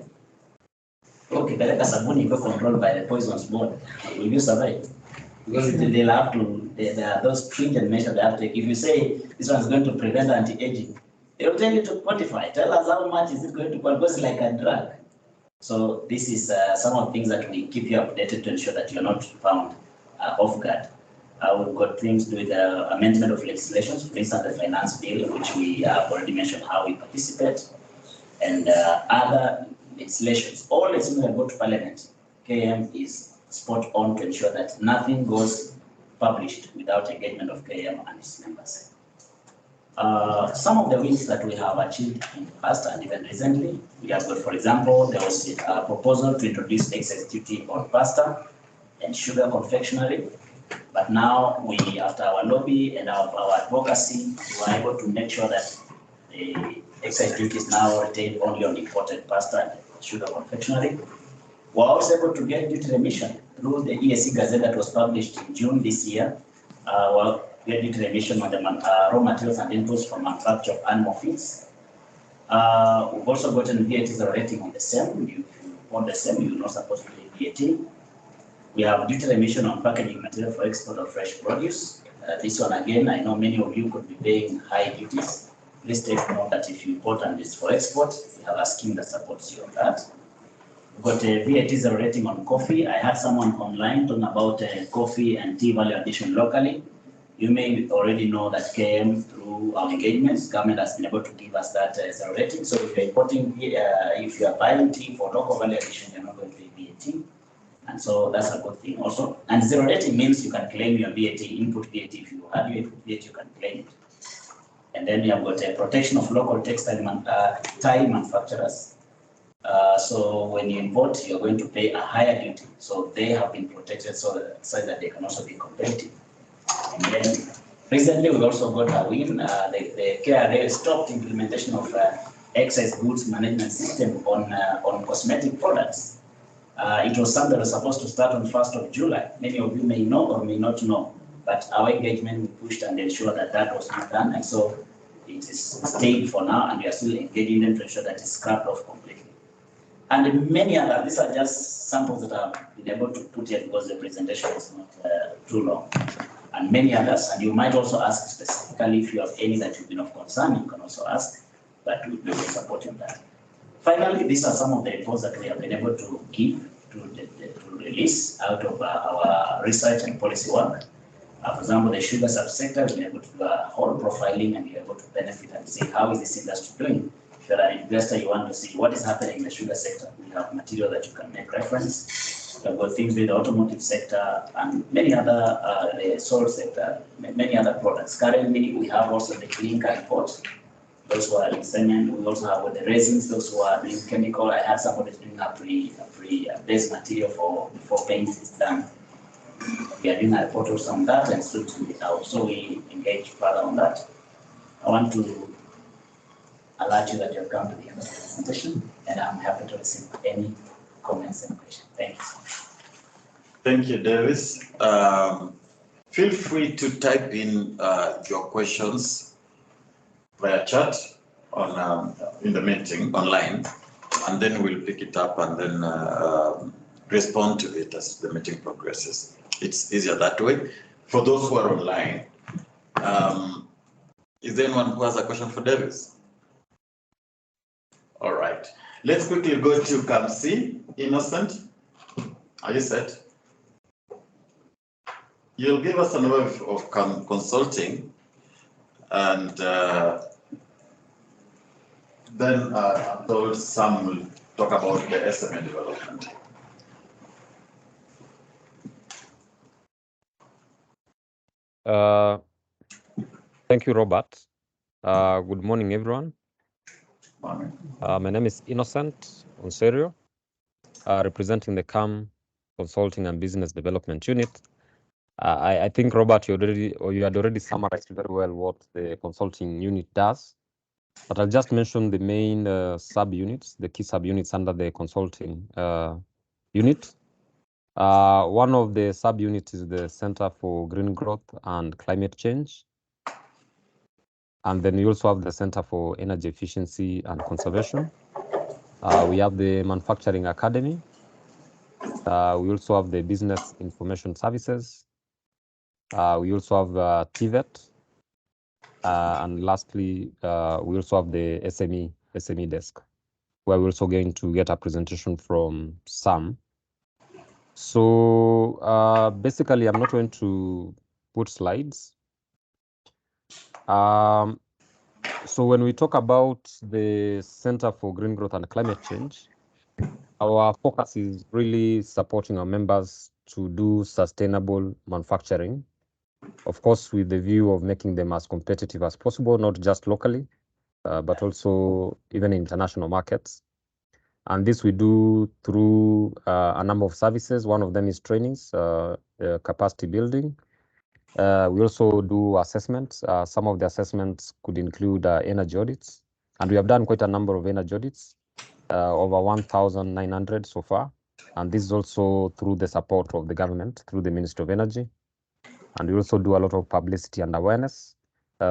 Okay, but sabuni is controlled by the Poisons Board. Will you survive? Because they'll have to, there are those stringent measures they have to take. If you say this one is going to prevent anti-aging, they will tell you to quantify. Tell us how much is it going to cost, because it's like a drug. So this is some of the things that we keep you updated to ensure that you're not found off guard. We've got things to do with the amendment of legislations, for instance, the finance bill, which we have already mentioned how we participate, and other legislations. All legislations that go to Parliament, KM is spot on to ensure that nothing goes published without engagement of KM and its members. Some of the wins that we have achieved in the past and even recently, we have got, for example, there was a proposal to introduce excess duty on pasta and sugar confectionery. But now we, after our lobby and our advocacy, we were able to make sure that the excess duty is now retained only on imported pasta and sugar confectionery. We're also able to get duty remission through the EAC Gazette that was published in June this year. We'll get duty remission on the raw materials and inputs from manufacture of animal feeds. We've also gotten VAT rating on the same. If you want the same, you're not supposed to pay VAT. We have duty remission on packaging material for export of fresh produce. This one again, I know many of you could be paying high duties. Please take note that if you import and it's for export, we have a scheme that supports you on that. We've got a VAT rating on coffee. I had someone online talking about coffee and tea value addition locally. You may already know that KM, through our engagements, government has been able to give us that zero rating. So if you're importing, if you are buying tea for local value addition, you're not going to pay VAT. And so that's a good thing also. And zero rating means you can claim your VAT, input VAT. If you add your input VAT, you can claim it. And then you have got a protection of local textile tie manufacturers. So when you import, you're going to pay a higher duty. So they have been protected so that they can also be competitive. And then recently we also got a win. The KRA stopped implementation of excess goods management system on cosmetic products. It was something that was supposed to start on 1st of July. Many of you may know or may not know, but our engagement we pushed and ensured that that was not done. And so it is stayed for now, and we are still engaging them to ensure that it's scrapped off completely. And many others, these are just samples that I've been able to put here because the presentation is not too long. And many others, and you might also ask specifically if you have any that you've been of concern, you can also ask, but we will support you on that. Finally, these are some of the reports that we have been able to give to release out of our research and policy work. For example, the sugar subsector, we've been able to do a whole profiling and be able to benefit and see how is this industry doing. If you're an investor, you want to see what is happening in the sugar sector, we have material that you can make reference. We've got things with the automotive sector and many other, the salt sector, many other products. Currently, we have also the clinker report. Those who are in cement, we also have with the resins, those who are doing chemical. I had somebody doing a pre-base material before paint is done. We are doing a report also on that and soon to be out. So we engage further on that. I want to alert you that you have come to the end of the presentation, and I'm happy to receive any comments and questions. Thank you so much. Thank you, Davis. Feel free to type in your questions via chat on in the meeting online, and then we'll pick it up and then respond to it as the meeting progresses. It's easier that way. For those who are online, is there anyone who has a question for Davis? All right. Let's quickly go to Kamsi. Innocent, are you set? You'll give us an overview of consulting, and then I'm told Sam will talk about the SMA development. Thank you, Robert. Good morning, everyone. Morning. My name is Innocent Onserio, representing the CAM Consulting and Business Development Unit. I think, Robert, you had already summarized very well what the consulting unit does, but I'll just mention the main subunits, the key subunits under the consulting unit. One of the subunits is the Center for Green Growth and Climate Change. And then we also have the Center for Energy Efficiency and Conservation. We have the Manufacturing Academy. We also have the Business Information Services. We also have TVET. And lastly, we also have the SME desk, where we're also going to get a presentation from Sam. So basically, I'm not going to put slides. So when we talk about the Center for Green Growth and Climate Change, our focus is really supporting our members to do sustainable manufacturing, of course, with the view of making them as competitive as possible, not just locally, but also even in international markets. And this we do through a number of services. One of them is trainings, capacity building. We also do assessments. Some of the assessments could include energy audits, and we have done quite a number of energy audits, over 1,900 so far. And this is also through the support of the government, through the Ministry of Energy. And we also do a lot of publicity and awareness.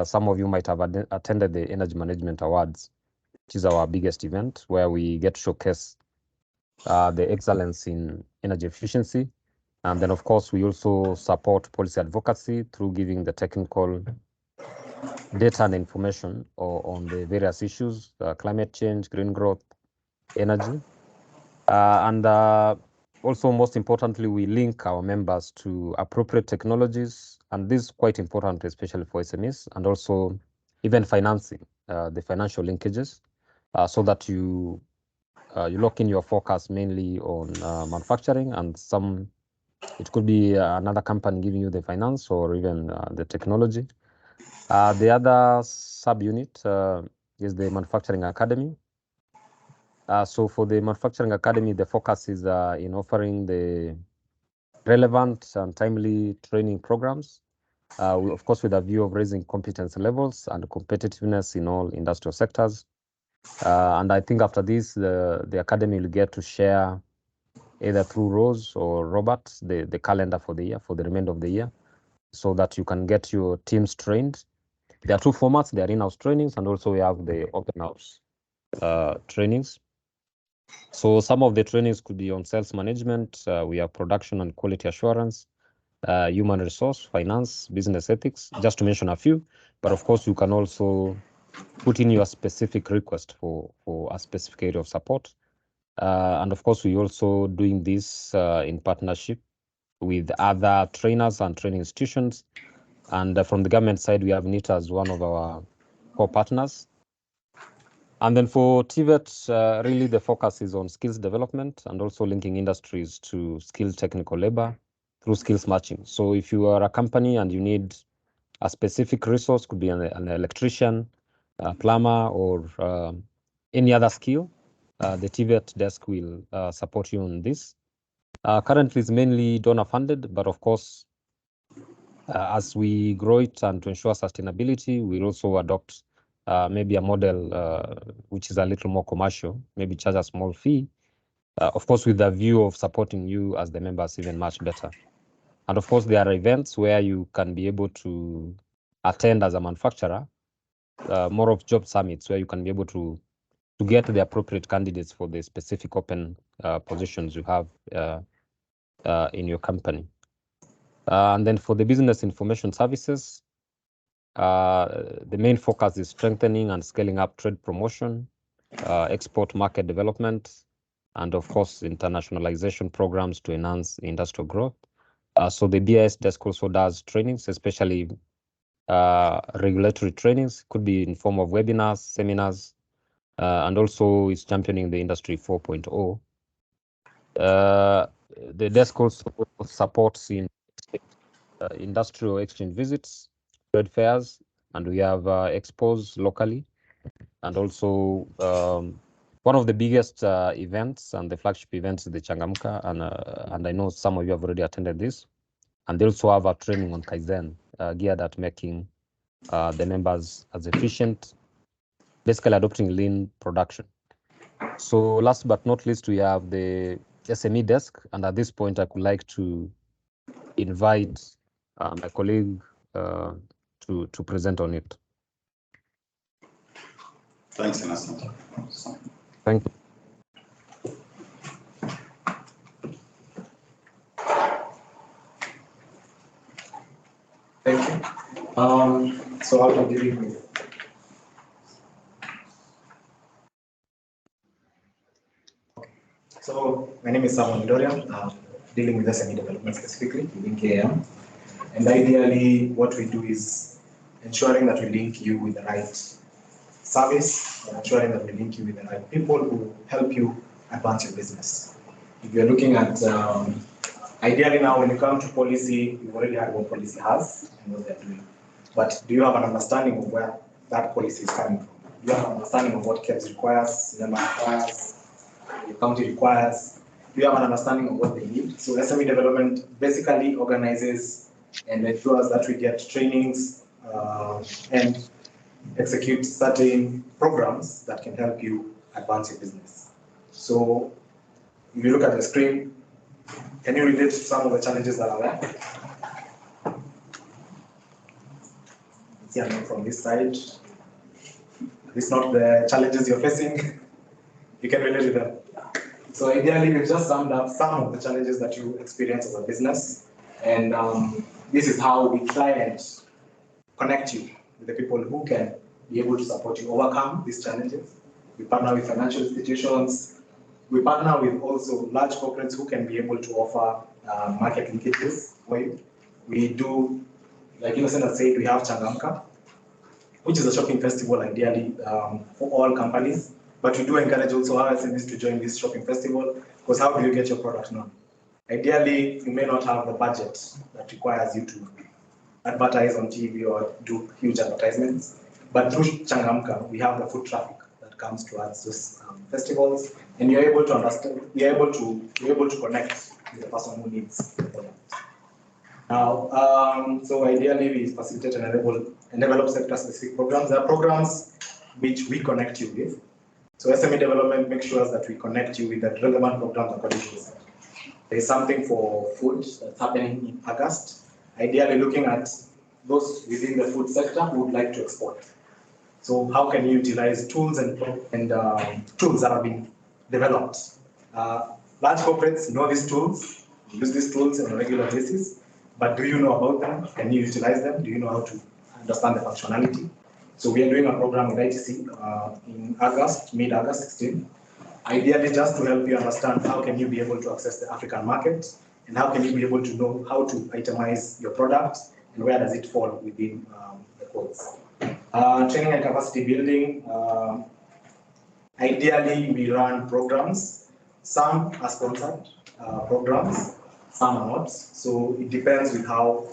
Some of you might have attended the Energy Management Awards, which is our biggest event, where we get to showcase the excellence in energy efficiency. And then, of course, we also support policy advocacy through giving the technical data and information on the various issues, climate change, green growth, energy. And also, most importantly, we link our members to appropriate technologies. And this is quite important, especially for SMEs, and also even financing, the financial linkages, so that you lock in your focus mainly on manufacturing, and it could be another company giving you the finance or even the technology. The other subunit is the Manufacturing Academy. So for the Manufacturing Academy, the focus is in offering the relevant and timely training programs, of course, with a view of raising competence levels and competitiveness in all industrial sectors. And I think after this, the Academy will get to share either through Rose or Robert, the calendar for the year, for the remainder of the year, so that you can get your teams trained. There are two formats. There are in-house trainings, and also we have the open house trainings. So some of the trainings could be on sales management. We have production and quality assurance, human resource, finance, business ethics, just to mention a few. But of course, you can also put in your specific request for a specific area of support. And of course, we're also doing this in partnership with other trainers and training institutions. And from the government side, we have NITA as one of our core partners. And then for TVET, really the focus is on skills development and also linking industries to skilled technical labor through skills matching. So if you are a company and you need a specific resource, could be an electrician, a plumber, or any other skill, the TVET desk will support you on this. Currently, it's mainly donor funded, but of course, as we grow it and to ensure sustainability, we'll also adopt maybe a model which is a little more commercial, maybe charge a small fee, of course, with the view of supporting you as the members even much better. And of course, there are events where you can be able to attend as a manufacturer, more of job summits where you can be able to get the appropriate candidates for the specific open positions you have in your company. And then for the business information services, the main focus is strengthening and scaling up trade promotion, export market development, and of course, internationalization programs to enhance industrial growth. So the BIS desk also does trainings, especially regulatory trainings, could be in form of webinars, seminars, and also is championing the industry 4.0. The desk also supports in industrial exchange visits, trade fairs, and we have expos locally. And also one of the biggest events and the flagship events is the Changamka, and I know some of you have already attended this. And they also have a training on Kaizen geared at making the members as efficient, basically adopting lean production. So last but not least, we have the SME desk. And at this point, I would like to invite my colleague to present on it. Thanks, Innocent. Thank you. Thank you. So I'll be dealing with. So my name is Samuel Dorian. I'm dealing with SME development specifically within KAM. And ideally, what we do is ensuring that we link you with the right service, and ensuring that we link you with the right people who help you advance your business. If you're looking at, ideally now when you come to policy, you've already heard what policy has and what they're doing. But do you have an understanding of where that policy is coming from? Do you have an understanding of what KEBS requires, NEMA requires, the county requires? Do you have an understanding of what they need? So SME development basically organizes and ensures that we get trainings and execute certain programs that can help you advance your business. So if you look at the screen, can you relate to some of the challenges that are there? See, I'm from this side. These not the challenges you're facing. You can relate to them. So ideally, we've just summed up some of the challenges that you experience as a business. And this is how we try and connect you with the people who can be able to support you overcome these challenges. We partner with financial institutions. We partner with also large corporates who can be able to offer market linkages for you. We do, like Innocent has said, we have Changamka, which is a shopping festival ideally for all companies. But we do encourage also our SMEs to join this shopping festival, because how do you get your product known? Ideally, you may not have the budget that requires you to advertise on TV or do huge advertisements. But through Changamka, we have the foot traffic that comes towards those festivals, and you're able to understand, you're able to connect with the person who needs the product. Now, so ideally, we facilitate and develop sector-specific programs. There are programs which we connect you with. So SME development makes sure that we connect you with the relevant programs according to the sector. There is something for food that's happening in August. Ideally, looking at those within the food sector who would like to export. So how can you utilize tools and tools that have been developed? Large corporates know these tools, use these tools on a regular basis, but do you know about them? Can you utilize them? Do you know how to understand the functionality? So we are doing a program with ITC in August, mid-August 16. Ideally, just to help you understand how can you be able to access the African market, and how can you be able to know how to itemize your product, and where does it fall within the codes. Training and capacity building. Ideally, we run programs. Some are sponsored programs, some are not. So it depends with how,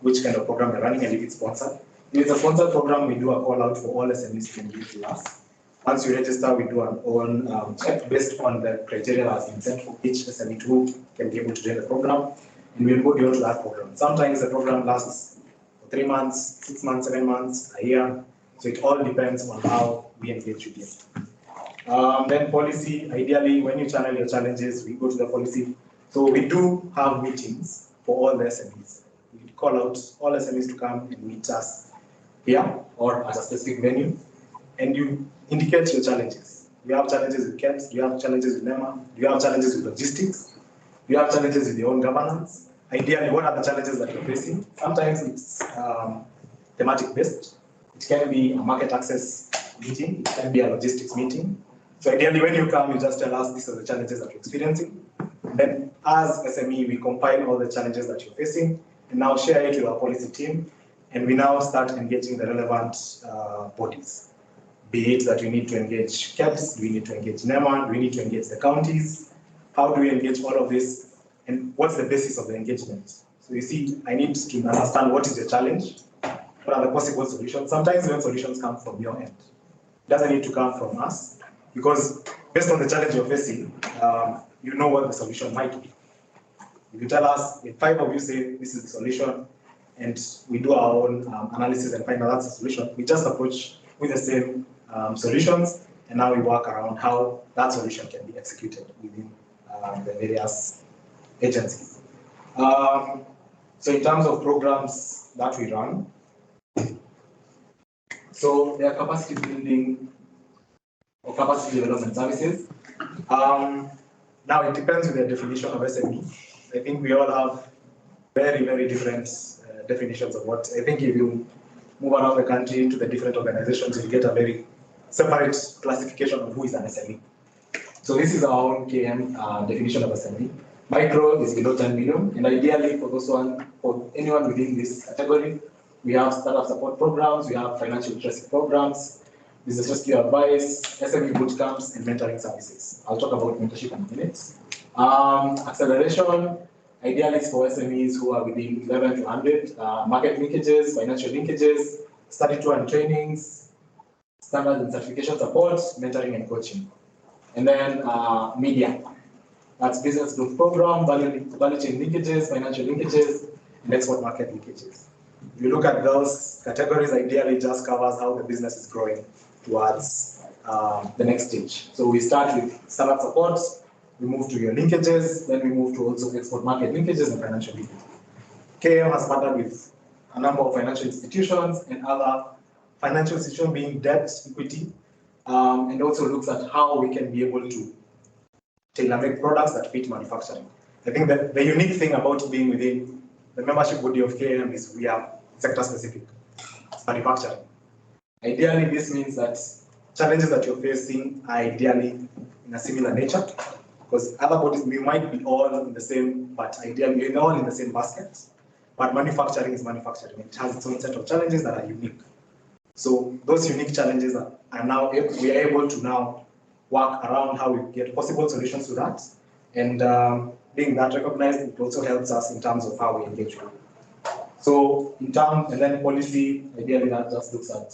which kind of program we're running and if it's sponsored. If it's a sponsored program, we do a call out for all SMEs to engage with us. Once you register, we do our own check based on the criteria that has been set for each SME to can be able to join the program, and we'll go beyond that program. Sometimes the program lasts for 3 months, 6 months, 7 months, a year. So it all depends on how we engage with you. Then policy, ideally, when you channel your challenges, we go to the policy. So we do have meetings for all the SMEs. We call out all SMEs to come and meet us here or at a specific venue, and you indicate your challenges. Do you have challenges with CAPS? Do you have challenges with NEMA? Do you have challenges with logistics? Do you have challenges with your own governance? Ideally, what are the challenges that you're facing? Sometimes it's thematic based. It can be a market access meeting. It can be a logistics meeting. So ideally, when you come, you just tell us these are the challenges that you're experiencing. And then as SME, we compile all the challenges that you're facing and now share it with our policy team. And we now start engaging the relevant bodies. Be it that we need to engage CAPS, do we need to engage NEMA, do we need to engage the counties? How do we engage all of this? And what's the basis of the engagement? So you see, I need to understand what is the challenge, what are the possible solutions. Sometimes when solutions come from your end, it doesn't need to come from us, because based on the challenge you're facing, you know what the solution might be. If you tell us, if 5 of you say this is the solution, and we do our own analysis and find out that's the solution, we just approach with the same solutions, and now we work around how that solution can be executed within the various agencies. So in terms of programs that we run, so there are capacity building or capacity development services. Now it depends on the definition of SME. I think we all have very, very different definitions of what. I think if you move around the country to the different organizations, you get a very separate classification of who is an SME. So this is our own KM definition of SME. Micro is below 10 million, and ideally for anyone within this category, we have startup support programs, we have financial literacy programs, business rescue advice, SME bootcamps, and mentoring services. I'll talk about mentorship in a minute. Acceleration, ideally is for SMEs who are within 11 to 100, market linkages, financial linkages, study tour and trainings, standard and certification support, mentoring and coaching. And then media, that's business growth program, value chain linkages, financial linkages, and export market linkages. If you look at those categories, ideally just covers how the business is growing towards the next stage. So we start with startup support, we move to your linkages, then we move to also export market linkages and financial linkages. KM has partnered with a number of financial institutions and other financial institutions being debt, equity, and also looks at how we can be able to tailor-make products that fit manufacturing. I think that the unique thing about being within the membership body of KM is we are sector-specific. It's manufacturing. Ideally, this means that challenges that you're facing are ideally in a similar nature, because other bodies, we might be all in the same, but ideally we're all in the same basket. But manufacturing is manufacturing. It has its own set of challenges that are unique. So those unique challenges are now, we are able to now work around how we get possible solutions to that. And being that recognized, it also helps us in terms of how we engage with. So in terms, and then policy, ideally that just looks at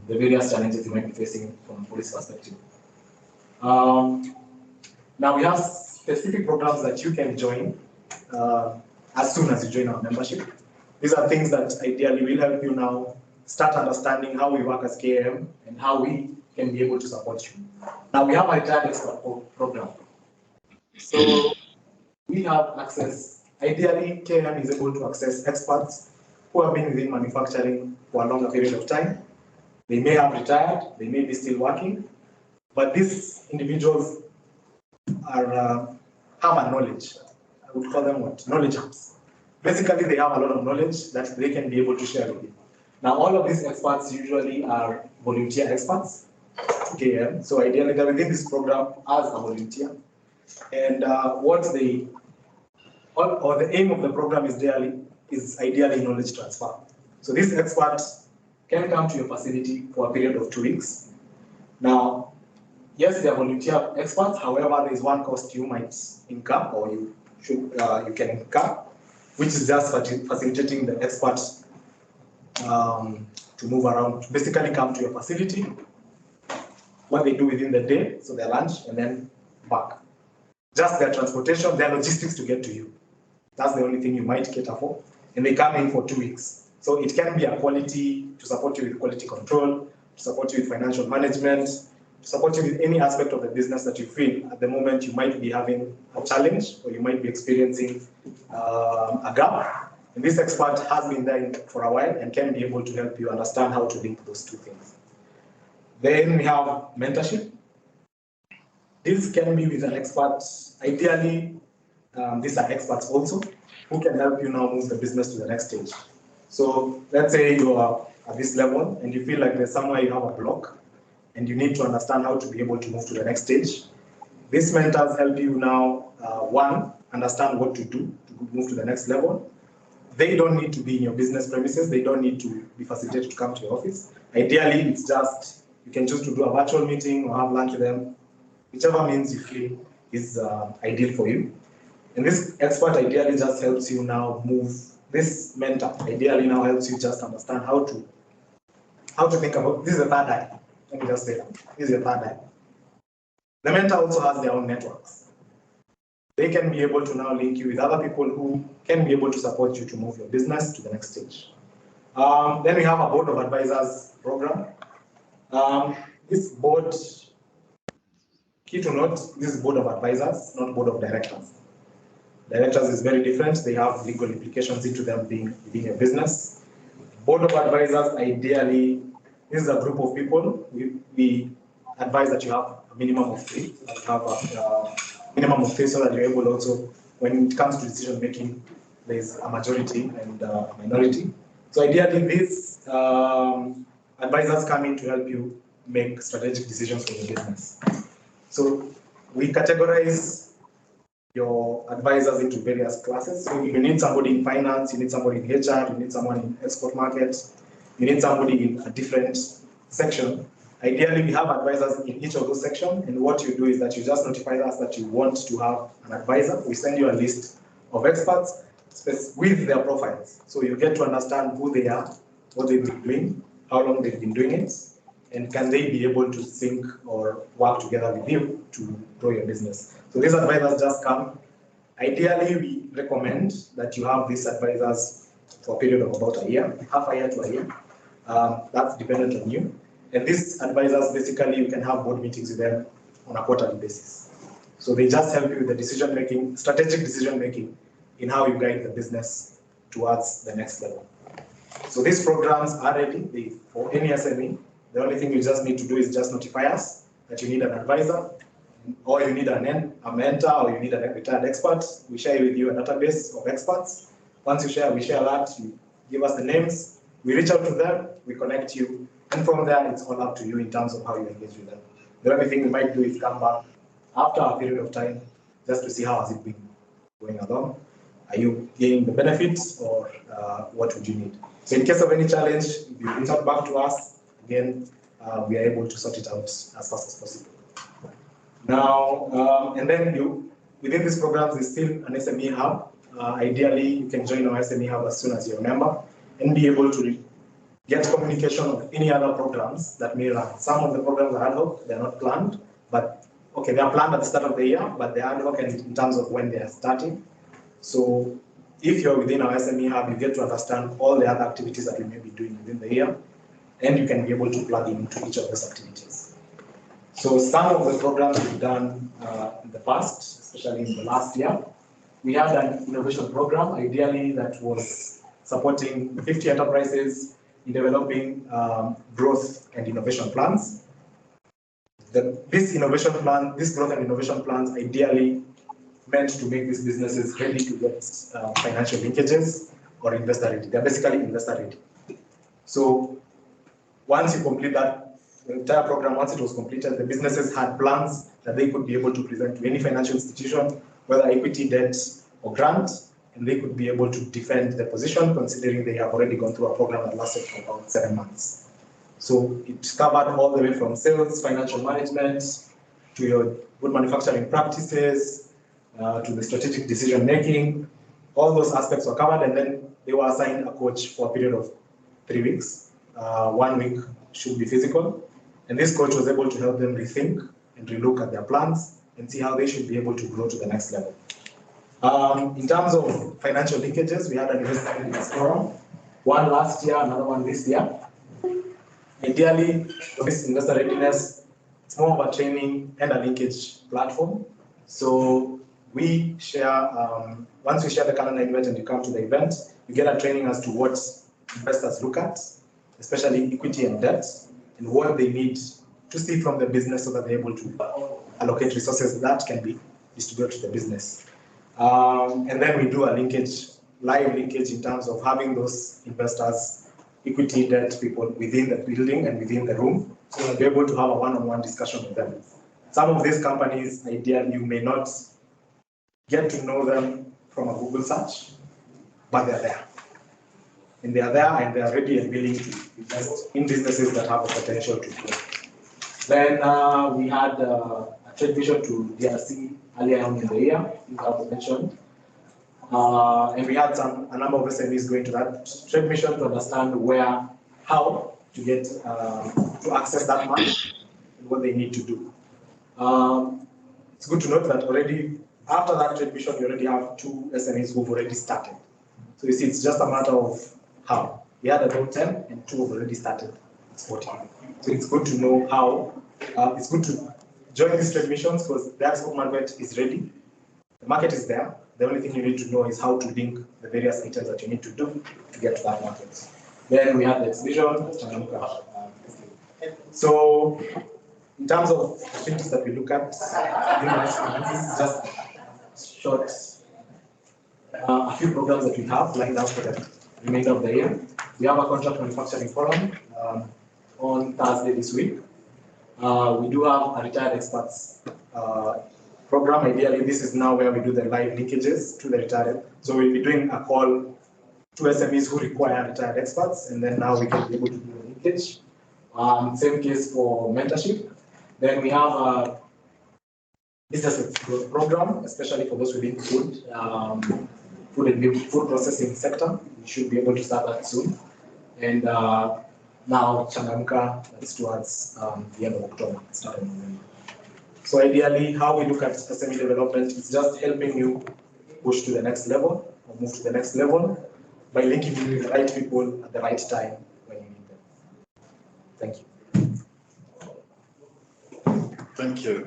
the various challenges you might be facing from a policy perspective. Now we have specific programs that you can join as soon as you join our membership. These are things that ideally will help you now start understanding how we work as KM and how we can be able to support you. Now we have a retired expert program. So we have access, ideally KM is able to access experts who have been within manufacturing for a longer period of time. They may have retired, they may be still working, but these individuals are have a knowledge. I would call them what? Knowledge hubs. Basically, they have a lot of knowledge that they can be able to share with you. Now, all of these experts usually are volunteer experts, KM. So ideally, they're within this program as a volunteer. And the aim of the program is ideally knowledge transfer. So these experts can come to your facility for a period of 2 weeks. Now, yes, they are volunteer experts. However, there is one cost you might incur, or you can incur, which is just facilitating the experts to move around, to basically come to your facility what they do within the day, so their lunch, and then back. Just their transportation, their logistics to get to you. That's the only thing you might cater for. And they come in for 2 weeks. So it can be a quality, to support you with quality control, to support you with financial management, to support you with any aspect of the business that you feel at the moment you might be having a challenge or you might be experiencing a gap. And this expert has been there for a while and can be able to help you understand how to link those two things. Then we have mentorship. This can be with an expert. Ideally, these are experts also who can help you now move the business to the next stage. So let's say you are at this level and you feel like there's somewhere you have a block and you need to understand how to be able to move to the next stage. These mentors help you now, one, understand what to do to move to the next level. They don't need to be in your business premises. They don't need to be facilitated to come to your office. Ideally, it's just, you can choose to do a virtual meeting or have lunch with them, whichever means you feel is ideal for you. And this expert ideally just helps you now move. This mentor ideally now helps you just understand how to think about, this is the third eye. Let me just say that. This is your third eye. The mentor also has their own networks. They can be able to now link you with other people who can be able to support you to move your business to the next stage. Then we have a board of advisors program. This board, key to note, this is board of advisors, not board of directors. Directors is very different. They have legal implications into them being within a business. Board of advisors, ideally, this is a group of people. We advise that you have a minimum of 3. You have a minimum of 3 so that you're able also, when it comes to decision making, there's a majority and a minority. So ideally, these advisors come in to help you make strategic decisions for your business. So we categorize your advisors into various classes. So you need somebody in finance, you need somebody in HR, you need someone in export markets, you need somebody in a different section. Ideally, we have advisors in each of those sections, and what you do is that you just notify us that you want to have an advisor. We send you a list of experts with their profiles. So you get to understand who they are, what they've been doing, how long they've been doing it, and can they be able to sync or work together with you to grow your business. So these advisors just come. Ideally, we recommend that you have these advisors for a period of about a year, half a year to a year. That's dependent on you. And these advisors, basically, you can have board meetings with them on a quarterly basis. So they just help you with the decision-making, strategic decision-making in how you guide the business towards the next level. So these programs are ready for any SME. The only thing you just need to do is just notify us that you need an advisor, or you need a mentor, or you need a retired expert. We share with you a database of experts. Once you share, we share that. You give us the names. We reach out to them. We connect you. And from there, it's all up to you in terms of how you engage with them. The only thing we might do is come back after a period of time just to see how has it been going along. Are you gaining the benefits, or what would you need? So in case of any challenge, if you reach out back to us, again, we are able to sort it out as fast as possible. Now, and then within these programs, there's still an SME hub. Ideally, you can join our SME hub as soon as you're a member and be able to get communication of any other programs that may run. Some of the programs are ad hoc, they're not planned, but okay, they are planned at the start of the year, but they're ad hoc in terms of when they are starting. So if you're within our SME hub, you get to understand all the other activities that we may be doing within the year, and you can be able to plug into each of those activities. So some of the programs we've done in the past, especially in the last year, we had an innovation program, ideally that was supporting 50 enterprises in developing growth and innovation plans. This growth and innovation plans ideally meant to make these businesses ready to get financial linkages or investor ready. They're basically investor ready. So once you complete that, the entire program, once it was completed, the businesses had plans that they could be able to present to any financial institution, whether equity, debt, or grant, and they could be able to defend their position, considering they have already gone through a program that lasted for about 7 months. So it covered all the way from sales, financial management, to your good manufacturing practices, to the strategic decision making. All those aspects were covered, and then they were assigned a coach for a period of 3 weeks. 1 week should be physical, And this coach was able to help them rethink and relook at their plans and see how they should be able to grow to the next level. In terms of financial linkages, we had an investor readiness forum, one last year, another one this year. Ideally, for this investor readiness, it's more of a training and a linkage platform. So we share, once we share the calendar event and you come to the event, you get a training as to what investors look at, especially equity and debt, and what they need to see from the business so that they're able to allocate resources that can be distributed to the business. And then we do a linkage, live linkage in terms of having those investors, equity, debt people within the building and within the room, so that we're able to have a one-on-one discussion with them. Some of these companies, ideally, you may not get to know them from a Google search, but they're there. And they are there and they are ready and willing to invest in businesses that have the potential to grow. Then we had a trade vision to DRC earlier on in the year, as I was mentioned. And we had a number of SMEs going to that trade mission to understand how to get, to access that money and what they need to do. It's good to note that already, after that trade mission, you already have 2 SMEs who've already started. So you see, it's just a matter of how. We had about 10 and 2 have already started exporting. So it's good to know how, it's good to join these trade missions because the export market is ready. The market is there. The only thing you need to know is how to link the various items that you need to do to get to that market. Then we have the exhibition. So in terms of activities that we look at, this is just short, a few programs that we have lined up for the remainder of the year. We have a contract manufacturing forum on Thursday this week. We do have a retired experts program. Ideally, this is now where we do the live linkages to the retired. So we'll be doing a call to SMEs who require retired experts, and then now we can be able to do the linkage. Same case for mentorship. Then we have a business growth program, especially for those within food processing sector. We should be able to start that soon. And now Changamka, that's towards the end of October, start of November. So ideally, how we look at SME development is just helping you push to the next level or move to the next level by linking you with the right people at the right time when you need them. Thank you. Thank you,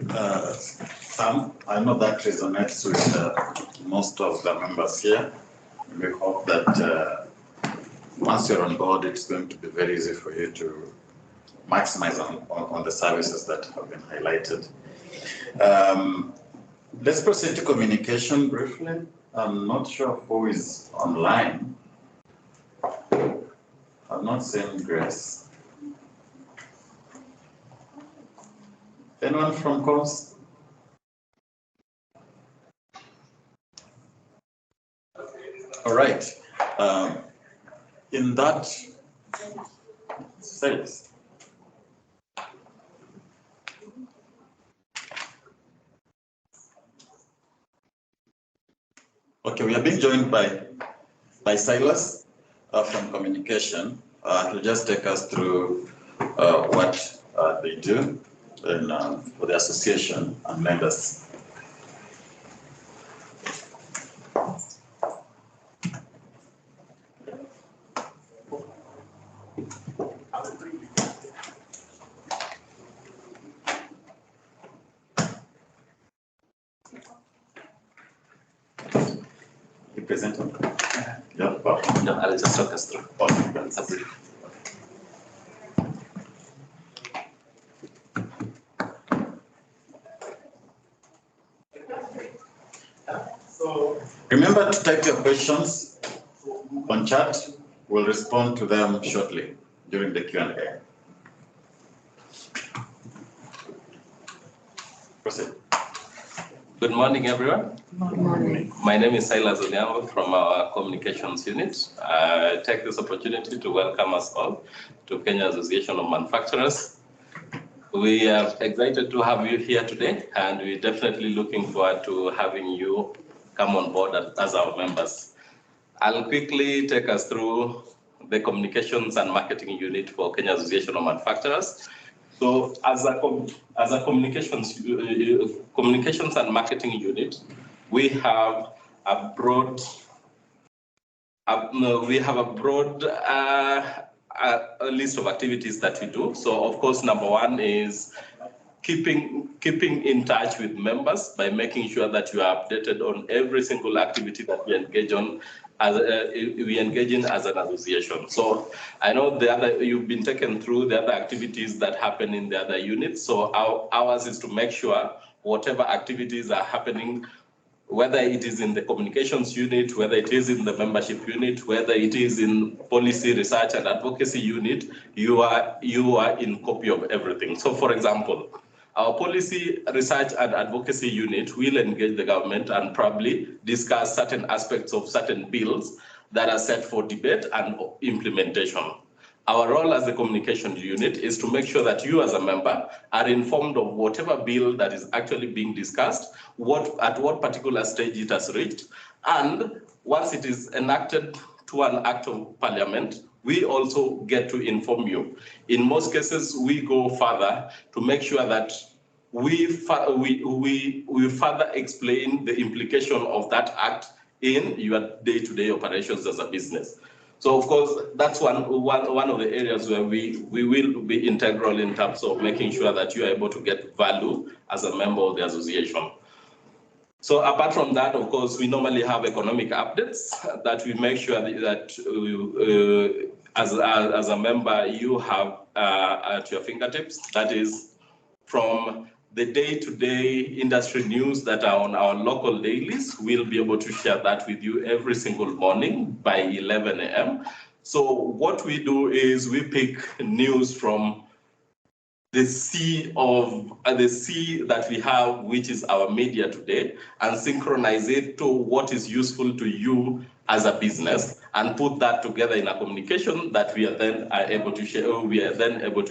Sam. I know that resonates with most of the members here. We hope that once you're on board, it's going to be very easy for you to maximize on the services that have been highlighted. Let's proceed to communication briefly. I'm not sure who is online. I've not seen Grace. Anyone from comms? All right. In that sense, okay, we are being joined by Silas from communication. He'll just take us through what they do for the association and lenders. You present them? Yeah, no, I'll just talk us through. Okay. Remember to type your questions on chat. We'll respond to them shortly during the Q&A. Proceed. Good morning, everyone. Good morning. My name is Silas Onyambo from our communications unit. I take this opportunity to welcome us all to Kenya Association of Manufacturers. We are excited to have you here today, and we're definitely looking forward to having you come on board as our members. I'll quickly take us through the communications and marketing unit for Kenya Association of Manufacturers. So as a communications and marketing unit, we have a broad a list of activities that we do. So of course, number one is keeping in touch with members by making sure that you are updated on every single activity that we engage on as we engage in as an association. So I know you've been taken through the other activities that happen in the other units. So ours is to make sure whatever activities are happening, whether it is in the communications unit, whether it is in the membership unit, whether it is in policy research and advocacy unit, you are in copy of everything. So for example, our policy research and advocacy unit will engage the government and probably discuss certain aspects of certain bills that are set for debate and implementation. Our role as the communication unit is to make sure that you as a member are informed of whatever bill that is actually being discussed, at what particular stage it has reached, and once it is enacted to an act of parliament, we also get to inform you. In most cases, we go further to make sure that we further explain the implication of that act in your day-to-day operations as a business. So of course, that's one of the areas where we will be integral in terms of making sure that you are able to get value as a member of the association. So apart from that, of course, we normally have economic updates that we make sure that as a member, you have at your fingertips. That is from the day-to-day industry news that are on our local dailies. We'll be able to share that with you every single morning by 11 a.m. So what we do is we pick news from the sea that we have, which is our media today, and synchronize it to what is useful to you as a business, and put that together in a communication that we are then able to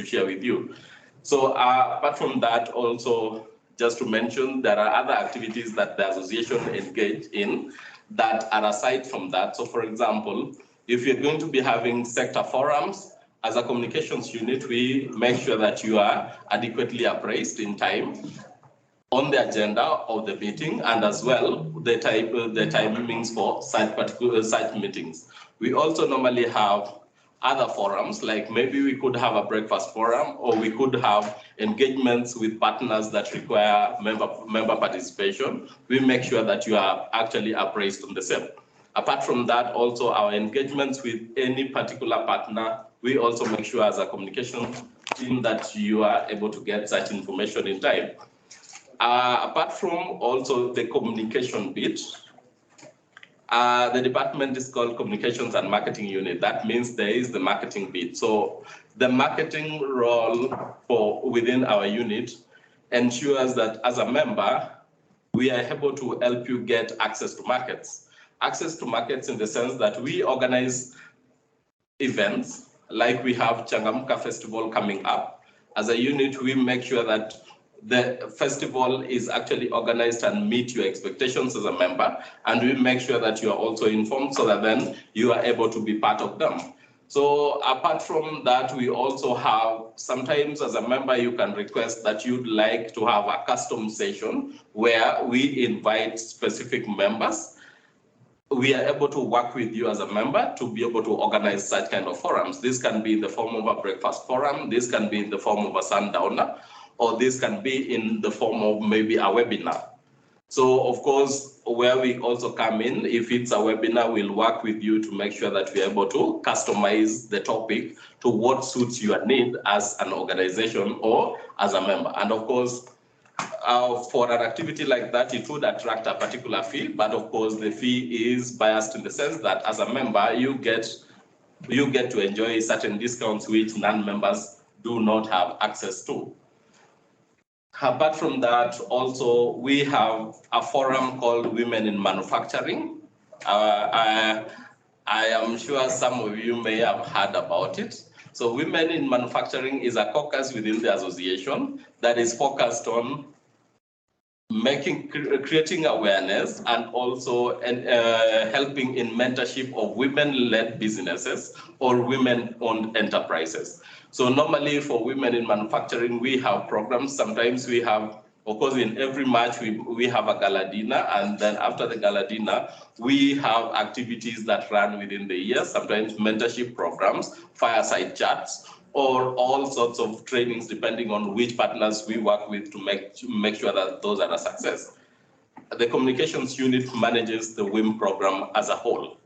share with you. So apart from that, also just to mention, there are other activities that the association engage in that are aside from that. So for example, if you're going to be having sector forums, as a communications unit, we make sure that you are adequately appraised in time on the agenda of the meeting, and as well the timings for such meetings. We also normally have other forums, like maybe we could have a breakfast forum, or we could have engagements with partners that require member participation. We make sure that you are actually appraised on the same. Apart from that, also our engagements with any particular partner, we also make sure as a communication team that you are able to get such information in time. Apart from also the communication bit, the department is called Communications and Marketing Unit. That means there is the marketing bit. So the marketing role within our unit ensures that as a member, we are able to help you get access to markets. Access to markets in the sense that we organize events, like we have Changamka Festival coming up. As a unit, we make sure that the festival is actually organized and meet your expectations as a member, and we make sure that you are also informed so that then you are able to be part of them. So apart from that, we also have, sometimes as a member, you can request that you'd like to have a custom session where we invite specific members. We are able to work with you as a member to be able to organize such kind of forums. This can be in the form of a breakfast forum, this can be in the form of a sundowner, or this can be in the form of maybe a webinar. So of course, where we also come in, if it's a webinar, we'll work with you to make sure that we're able to customize the topic to what suits your need as an organization or as a member. And of course, for an activity like that, it would attract a particular fee, but of course the fee is biased in the sense that as a member, you get to enjoy certain discounts which non-members do not have access to. Apart from that, also we have a forum called Women in Manufacturing. I am sure some of you may have heard about it. So Women in Manufacturing is a caucus within the association that is focused on creating awareness and also helping in mentorship of women-led businesses or women-owned enterprises. So normally for women in manufacturing, we have programs. Sometimes we have, of course, in every March, we have a gala dinner, and then after the gala dinner, we have activities that run within the year, sometimes mentorship programs, fireside chats, or all sorts of trainings depending on which partners we work with to make sure that those are a success. The communications unit manages the WIM program as a whole.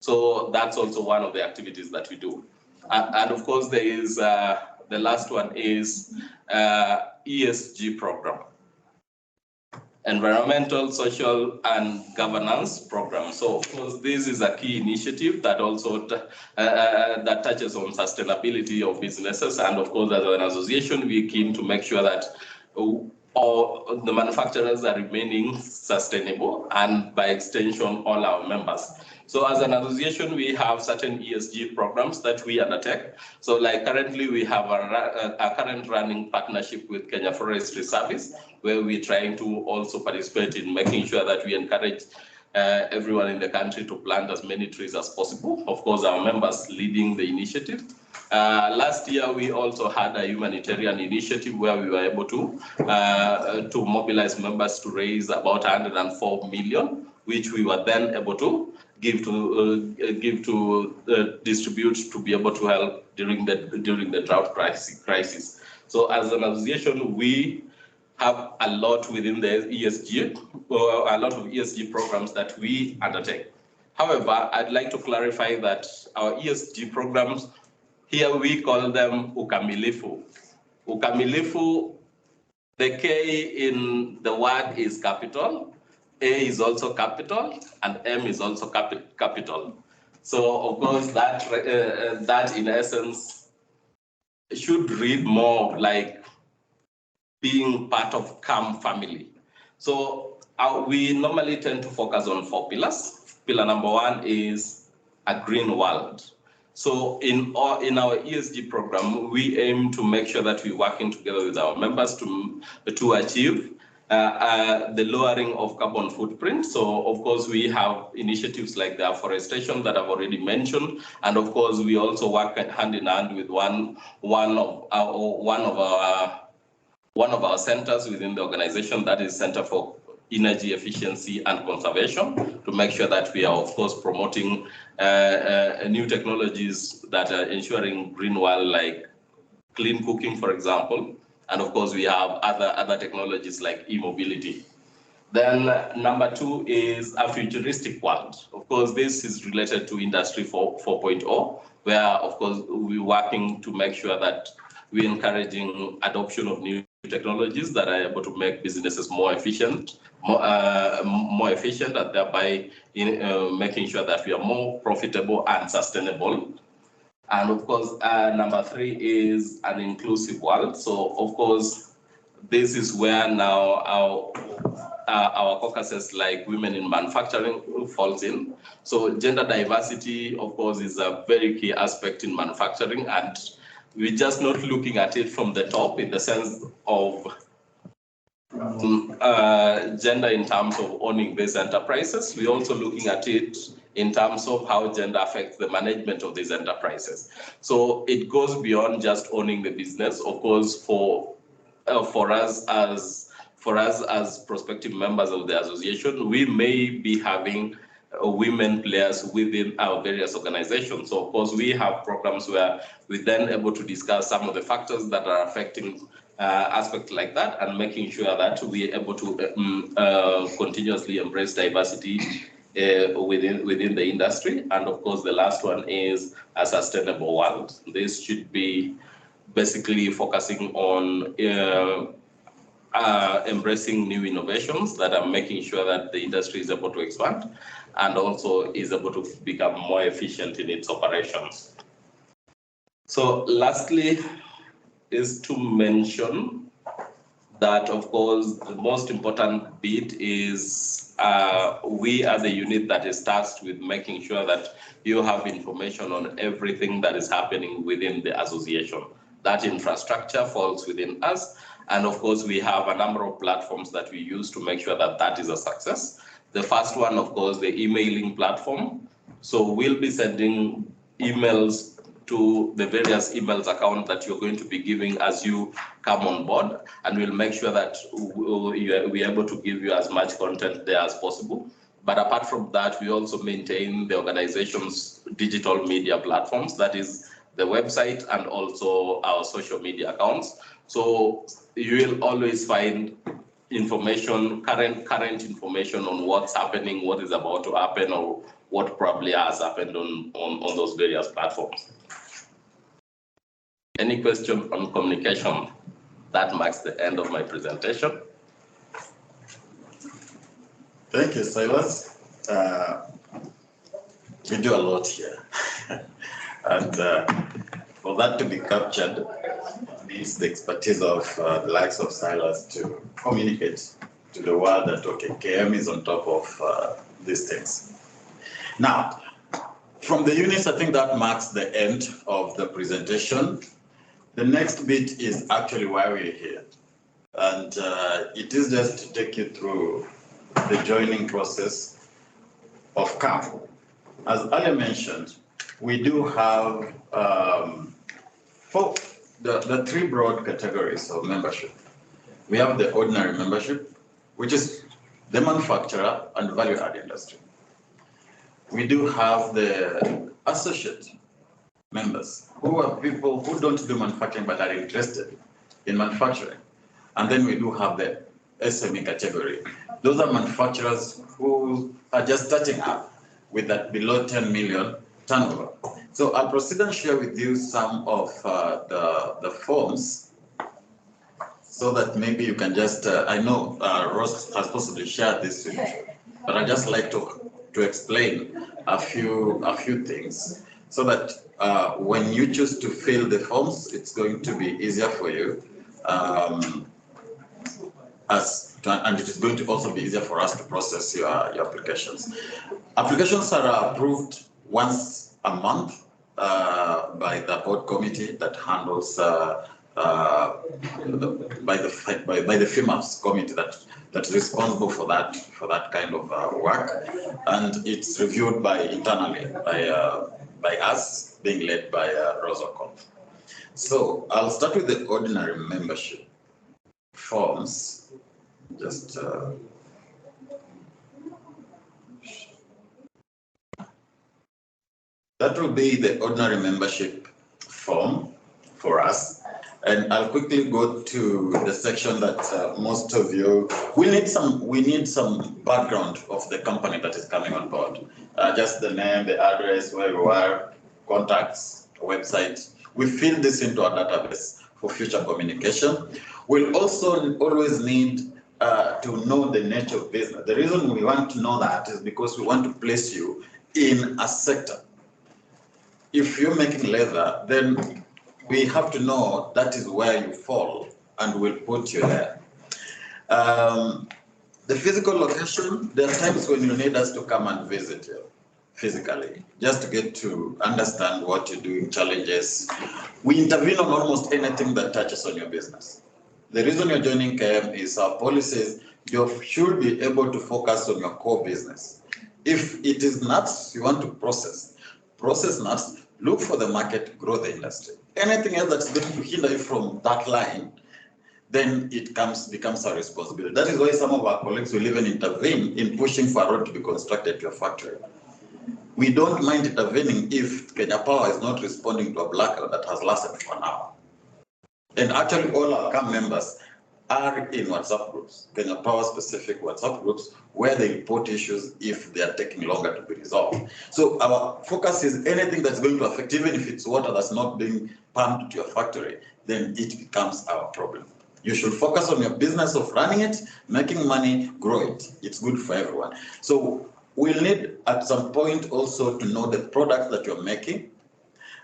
So that's also one of the activities that we do. And of course, there is, the last one is ESG program. Environmental, social, and governance program. So, of course, this is a key initiative that also that touches on sustainability of businesses. And of course, as an association, we're keen to make sure that all the manufacturers are remaining sustainable, and by extension, all our members. So as an association, we have certain ESG programs that we undertake. So like currently we have a current running partnership with Kenya Forestry Service, where we're trying to also participate in making sure that we encourage everyone in the country to plant as many trees as possible. Of course, our members leading the initiative. Last year, we also had a humanitarian initiative where we were able to mobilize members to raise about 104 million, which we were then able to distribute to be able to help during the drought crisis. So as an association, we have a lot within the ESG, or a lot of ESG programs that we undertake. However, I'd like to clarify that our ESG programs, here we call them ukamilifu. Ukamilifu, the K in the word is capital, A is also capital, and M is also capital. So of course that in essence should read more like being part of CAM family. So we normally tend to focus on 4 pillars. Pillar number 1 is a green world. So in our ESG program, we aim to make sure that we're working together with our members to achieve the lowering of carbon footprint. So of course we have initiatives like the afforestation that I've already mentioned, and of course we also work hand in hand with one of our centers within the organization, that is Center for Energy Efficiency and Conservation, to make sure that we are, of course, promoting new technologies that are ensuring green world, like clean cooking, for example. And of course, we have other technologies like e-mobility. Then number 2 is a futuristic world. Of course, this is related to Industry 4.0, where, of course, we're working to make sure that we're encouraging adoption of new technologies that are able to make businesses more efficient, and thereby making sure that we are more profitable and sustainable. And of course, number 3 is an inclusive world. So of course, this is where now our caucuses like women in manufacturing falls in. So gender diversity, of course, is a very key aspect in manufacturing, and we're just not looking at it from the top in the sense of gender in terms of owning these enterprises. We're also looking at it in terms of how gender affects the management of these enterprises. So it goes beyond just owning the business. Of course, for us as prospective members of the association, we may be having women players within our various organizations. So of course, we have programs where we're then able to discuss some of the factors that are affecting aspects like that, and making sure that we're able to continuously embrace diversity within the industry. And of course, the last one is a sustainable world. This should be basically focusing on embracing new innovations that are making sure that the industry is able to expand and also is able to become more efficient in its operations. So lastly is to mention that, of course, the most important bit is we are the unit that is tasked with making sure that you have information on everything that is happening within the association. That infrastructure falls within us, And of course, we have a number of platforms that we use to make sure that that is a success. The first one, of course, the emailing platform. So we'll be sending emails to the various emails account that you're going to be giving as you come on board, and we'll make sure that we're able to give you as much content there as possible. But apart from that, we also maintain the organization's digital media platforms, that is the website and also our social media accounts. So you will always find information, current information on what's happening, what is about to happen, or what probably has happened on those various platforms. Any question on communication? That marks the end of my presentation. Thank you, Silas. We do a lot here. And for that to be captured, needs the expertise of the likes of Silas to communicate to the world that, okay, KM is on top of these things. Now, from the units, I think that marks the end of the presentation. The next bit is actually why we're here. And it is just to take you through the joining process of CAM. As earlier mentioned, we do have the three broad categories of membership. We have the ordinary membership, which is the manufacturer and value-add industry. We do have the associate members, who are people who don't do manufacturing but are interested in manufacturing. And then we do have the SME category. Those are manufacturers who are just starting up with that below 10 million turnover. So I'll proceed and share with you some of the forms so that maybe you can just, I know Ross has possibly shared this with you, but I'd just like to explain a few things so that when you choose to fill the forms, it's going to be easier for you. And it is going to also be easier for us to process your applications. Applications are approved once a month by the board committee that handles by the FIMAPS committee that's responsible for that kind of work, and it's reviewed internally by us, being led by Rosacom. So I'll start with the ordinary membership forms. Just that will be the ordinary membership form for us. And I'll quickly go to the section that most of you, we need some background of the company that is coming on board. Just the name, the address, where you are, contacts, website. We fill this into our database for future communication. We'll also always need to know the nature of business. The reason we want to know that is because we want to place you in a sector. If you're making leather, then we have to know that is where you fall, and we'll put you there. The physical location, there are times when you need us to come and visit you physically, just to get to understand what you're doing, challenges. We intervene on almost anything that touches on your business. The reason you're joining KM is our policies, you should be able to focus on your core business. If it is nuts you want to process nuts, look for the market, grow the industry. Anything else that's going to hinder you from that line, then it becomes our responsibility. That is why some of our colleagues will even intervene in pushing for a road to be constructed to your factory. We don't mind intervening if Kenya Power is not responding to a blackout that has lasted for an hour. And actually all our CAM members are in WhatsApp groups, Kenya Power specific WhatsApp groups, where they report issues if they are taking longer to be resolved. So our focus is anything that's going to affect, even if it's water that's not being pumped to your factory, then it becomes our problem. You should focus on your business of running it, making money, grow it. It's good for everyone. So we'll need at some point also to know the product that you're making,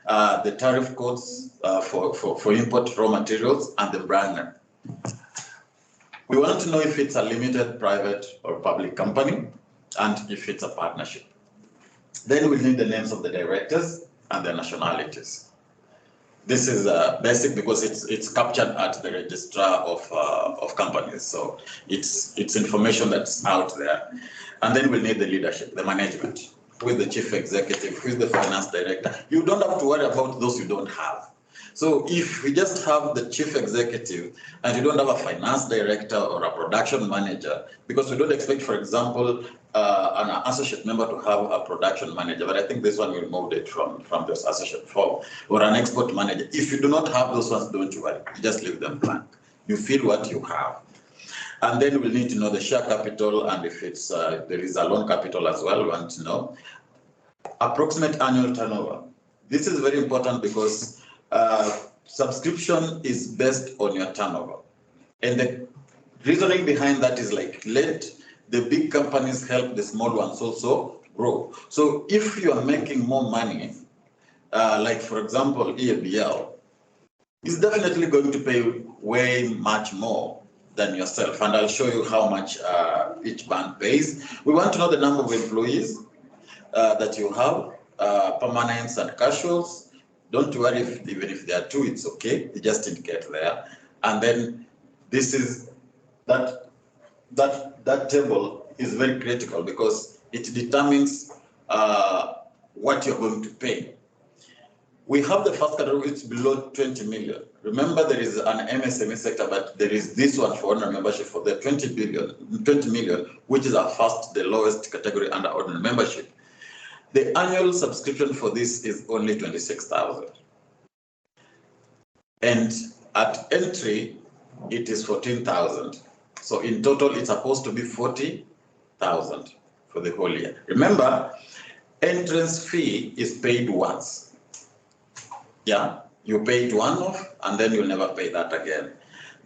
the tariff codes for import raw materials, and the brand name. We want to know if it's a limited, private, or public company, and if it's a partnership. Then we need the names of the directors and their nationalities. This is basic because it's captured at the registrar of companies. So it's information that's out there. And then we'll need the leadership, the management. Who is the chief executive? Who is the finance director? You don't have to worry about those you don't have. So if we just have the chief executive and you don't have a finance director or a production manager, because we don't expect, for example, an associate member to have a production manager, but I think this one will move it from the associate form, or an export manager. If you do not have those ones, don't you worry, you just leave them blank. You fill what you have. And then we'll need to know the share capital, and if it's there is a loan capital as well, we want to know. Approximate annual turnover. This is very important because subscription is based on your turnover. And the reasoning behind that is like, let the big companies help the small ones also grow. So if you are making more money, like for example, EABL, is definitely going to pay way much more than yourself. And I'll show you how much each band pays. We want to know the number of employees that you have, permanents and casuals. Don't worry even if there are two, it's okay. You just indicate there. And then this is that table is very critical because it determines what you're going to pay. We have the first category, which is below 20 million. Remember, there is an MSME sector, but there is this one for ordinary membership for the 20 million, which is the lowest category under ordinary membership. The annual subscription for this is only 26,000. And at entry, it is 14,000. So in total, it's supposed to be 40,000 for the whole year. Remember, entrance fee is paid once. Yeah, you pay it one off, and then you'll never pay that again.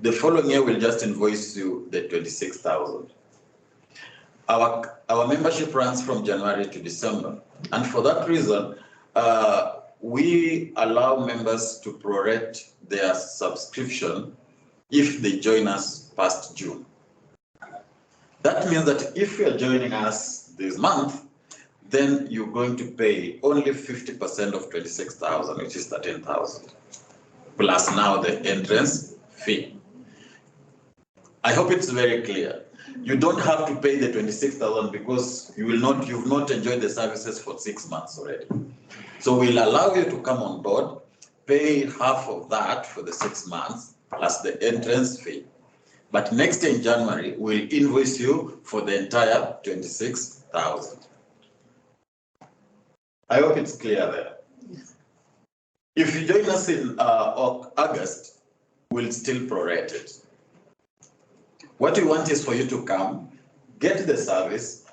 The following year, we'll just invoice you the 26,000. Our membership runs from January to December. And for that reason, we allow members to prorate their subscription if they join us past June. That means that if you're joining us this month, then you're going to pay only 50% of 26,000, which is 13,000, plus now the entrance fee. I hope it's very clear. You don't have to pay the 26,000 because you've not enjoyed the services for 6 months already. So we'll allow you to come on board, pay half of that for the 6 months, plus the entrance fee. But next year in January, we'll invoice you for the entire 26,000. I hope it's clear there. If you join us in August, we'll still prorate it. What we want is for you to come, get the service,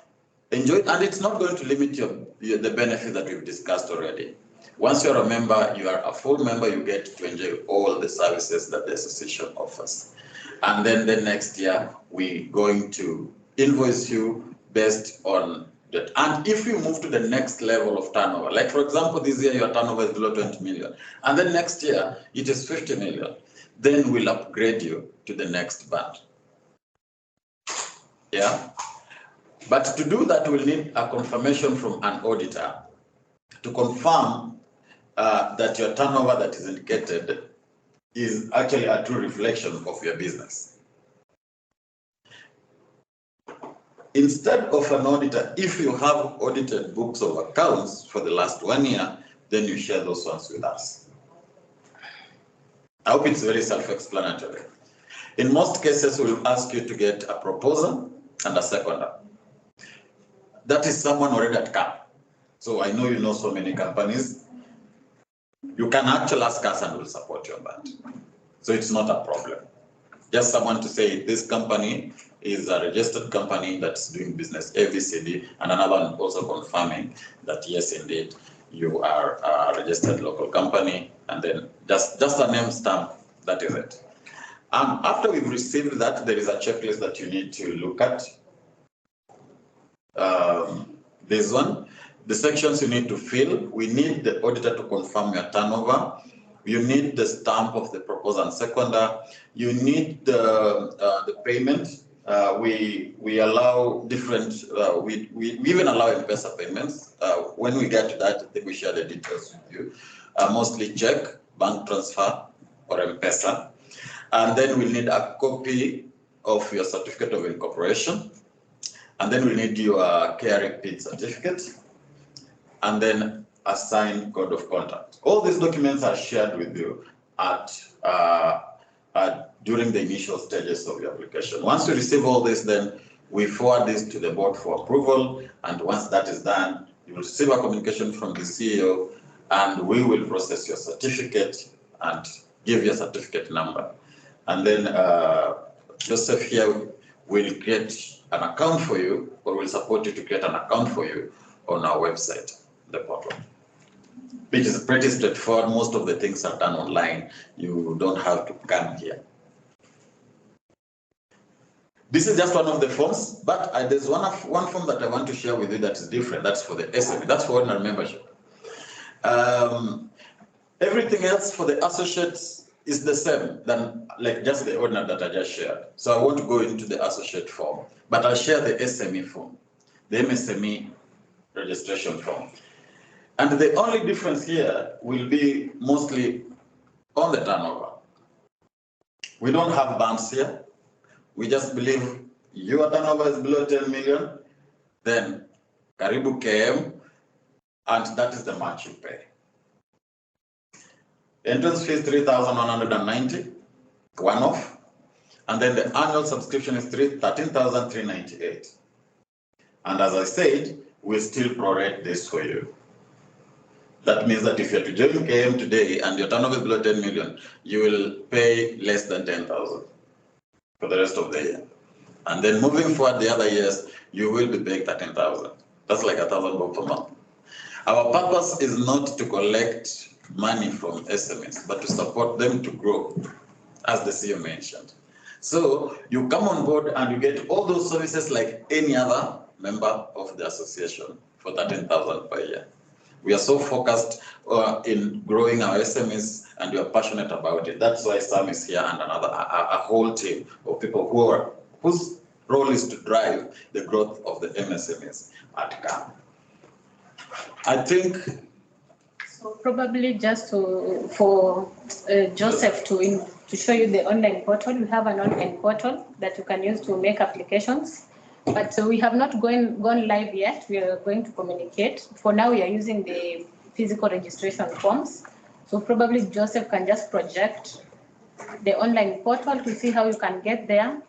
enjoy it, and it's not going to limit the benefit that we've discussed already. Once you're a member, you are a full member, you get to enjoy all the services that the association offers. And then the next year, we're going to invoice you based on that. And if you move to the next level of turnover, like for example, this year your turnover is below 20 million, and then next year it is 50 million, then we'll upgrade you to the next band. Yeah, but to do that, we'll need a confirmation from an auditor to confirm that your turnover that is indicated is actually a true reflection of your business. Instead of an auditor, if you have audited books of accounts for the last 1 year, then you share those ones with us. I hope it's very self-explanatory. In most cases, we'll ask you to get a proposer and a seconder. That is someone already at CAP. So I know you know so many companies. You can actually ask us and we'll support you on that. So it's not a problem. Just someone to say this company is a registered company that's doing business ABCD, and another one also confirming that yes, indeed, you are a registered local company, and then just a name stamp, that is it. After we've received that, there is a checklist that you need to look at. This one, the sections you need to fill. We need the auditor to confirm your turnover. You need the stamp of the proposer and seconder. You need the payment. We allow different, we even allow M-Pesa payments. When we get to that, I think we share the details with you. Mostly check, bank transfer or M-Pesa. And then we need a copy of your certificate of incorporation. And then we need your KRA PIN certificate. And then a signed code of conduct. All these documents are shared with you during the initial stages of your application. Once you receive all this, then we forward this to the board for approval. And once that is done, you will receive a communication from the CEO, and we will process your certificate and give your certificate number. And then Joseph here will create an account for you, or will support you to create an account for you on our website, the portal, which is pretty straightforward. Most of the things are done online. You don't have to come here. This is just one of the forms, but there's one form that I want to share with you that is different. That's for the SME. That's for ordinary membership. Everything else for the associates is the same than like just the ordinary that I just shared. So I won't go into the associate form, but I'll share the SME form, the MSME registration form. And the only difference here will be mostly on the turnover. We don't have bands here. We just believe your turnover is below 10 million, then Karibu KM, and that is the much you pay. Entrance fee is 3,190, one-off, and then the annual subscription is 13,398. And as I said, we'll still prorate this for you. That means that if you're to join KM today and your turnover is below 10 million, you will pay less than 10,000 for the rest of the year. And then moving forward the other years, you will be paying 13,000. That's like 1,000 bob per month. Our purpose is not to collect money from SMEs, but to support them to grow, as the CEO mentioned. So you come on board and you get all those services like any other member of the association for 13,000 per year. We are so focused in growing our SMEs, and we are passionate about it. That's why Sam is here and a whole team of people whose role is to drive the growth of the MSMEs at CAM. I think. So probably just for Joseph to show you the online portal. We have an online portal that you can use to make applications. But we have not gone live yet. We are going to communicate. For now, we are using the physical registration forms. So probably Joseph can just project the online portal to see how you can get there.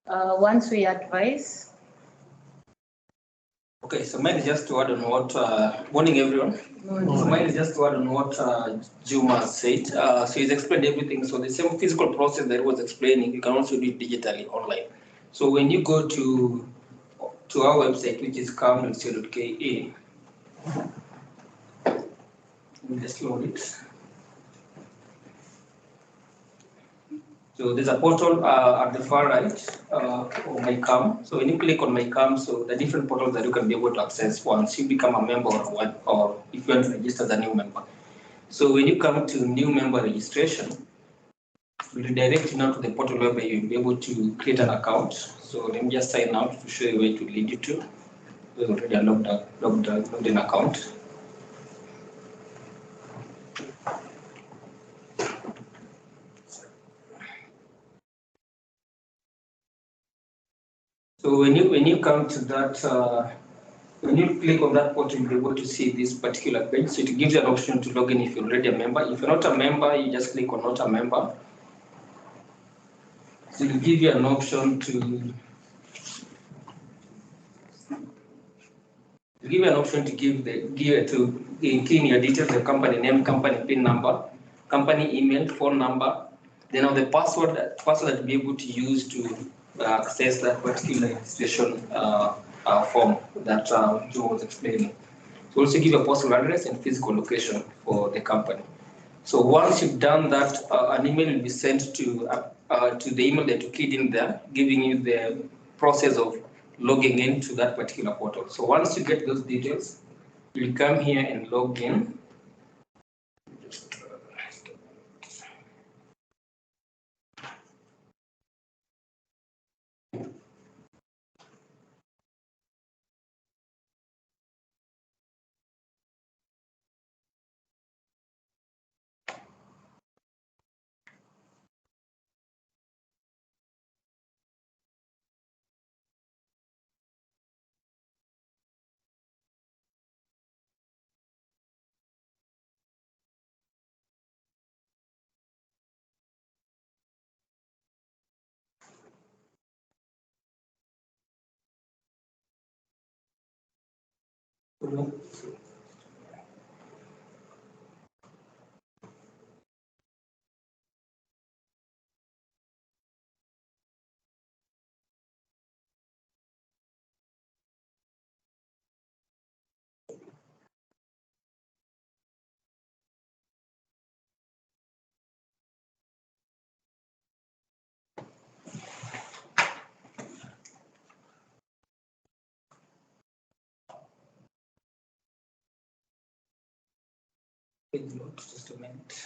Once we advise. Okay, so mine is just to add on what, morning everyone. So mine is just to add on what Juma said. So he's explained everything. So the same physical process that he was explaining, you can also do it digitally online. So when you go to our website, which is cam.co.ke, we'll just load it. So there's a portal at the far right of My Cam. So when you click on My Cam, so the different portals that you can be able to access once you become a member or if you want to register as a new member. So when you come to new member registration, we'll redirect you now to the portal where you'll be able to create an account. So let me just sign out to show you where to lead you to. We already a logged in account. So when you come to that, when you click on that portal, you'll be able to see this particular page. So it gives you an option to log in if you're already a member. If you're not a member, you just click on not a member. So it'll give you an option to key in your details, your company name, company PIN number, company email, phone number, then on the password that you'll be able to use to access that particular registration form that Joe was explaining. So also give a postal address and physical location for the company. So once you've done that, an email will be sent to the email that you keyed in there, giving you the process of logging into that particular portal. So once you get those details, you'll come here and log in. Just a minute.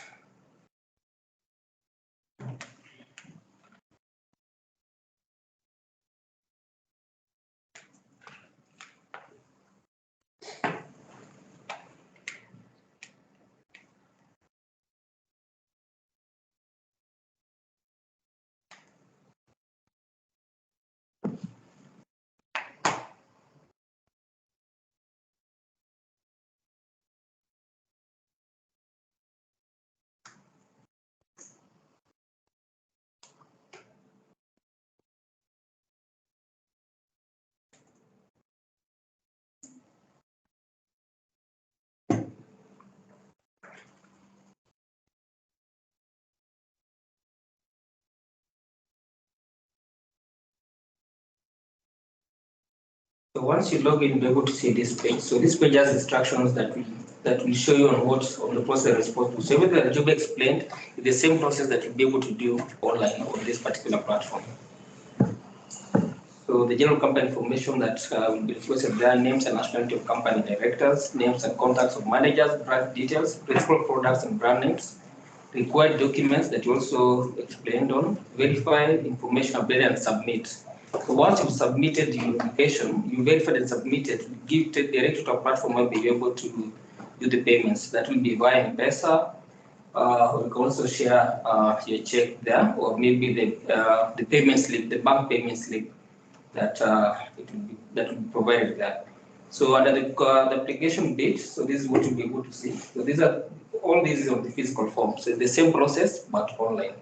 So once you log in, you'll be able to see this page. So this page has instructions that will show you on the process responsible. So everything that Job explained is the same process that you'll be able to do online on this particular platform. So the general company information that will be reflected there: names and nationality of company directors, names and contacts of managers, brand details, principal products and brand names, required documents that you also explained on, verify information, update and submit. So once you've submitted your application, you verified and submitted, give direct to a platform where you'll be able to do the payments. That will be via M-Pesa. We can also share your check there, or maybe the payment slip, the bank payment slip that that will be provided there. So under the application bit, so this is what you'll be able to see. So all these is on the physical form. So it's the same process but online.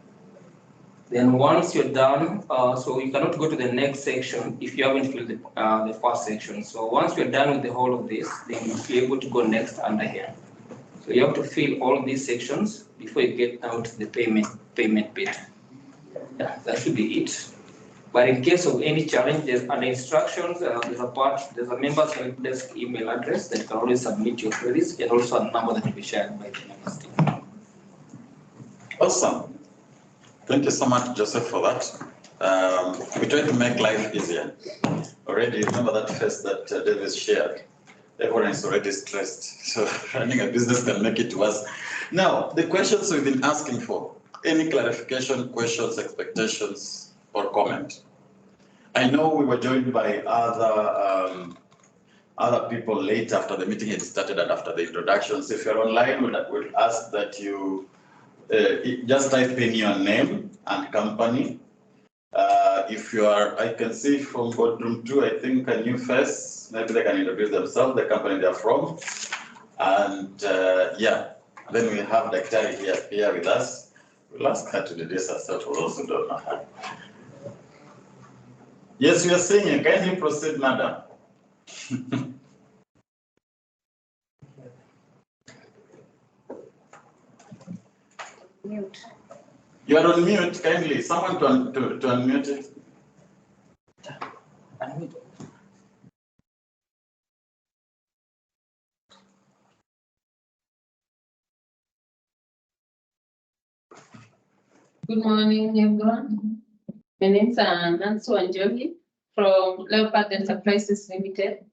Then once you're done, so you cannot go to the next section if you haven't filled the first section. So once you're done with the whole of this, then you'll be able to go next under here. So you have to fill all these sections before you get out the payment bit. Yeah, that should be it. But in case of any challenge, there's an instructions, there's a member's help desk email address that you can always submit your queries, and also a number that will be shared by the members team. Awesome. Thank you so much, Joseph, for that. We try to make life easier. Already, remember that face that Davis shared. Everyone is already stressed, so running a business can make it worse. Now, the questions we've been asking for, any clarification, questions, expectations, or comment? I know we were joined by other people late after the meeting had started and after the introductions. If you're online, we'll ask that you just type in your name and company. If you are, I can see from boardroom 2, I think a new face, maybe they can introduce themselves, the company they're from. And yeah, then we have Daktari here with us. We'll ask her to introduce herself, we also don't know her. Yes, we are seeing you. Can you proceed, madam? Mute. You are on mute, kindly. Someone to unmute it. Unmute. Good morning, everyone. My name is Nancy Wanjohi from Leopard Enterprises Limited.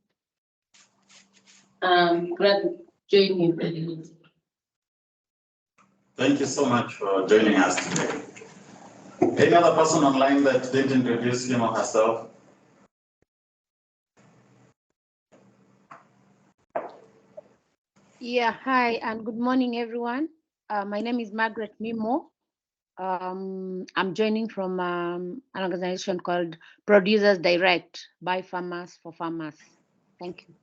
Glad to join you. Thank you so much for joining us today. Any other person online that didn't introduce him or herself? Yeah, hi, and good morning, everyone. My name is Margaret Mimo. I'm joining from an organization called Producers Direct, by farmers for farmers. Thank you.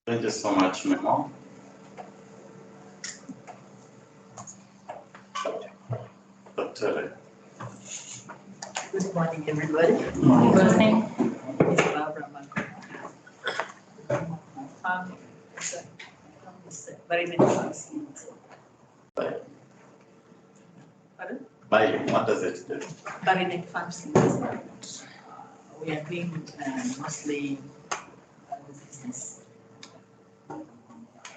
Thank you so much, Mimo. Dr. Good morning, everybody. Good morning. It's Barbara Marco. farm, very many farms. By Pardon? what does it do? Very many farms. We are doing mostly the business.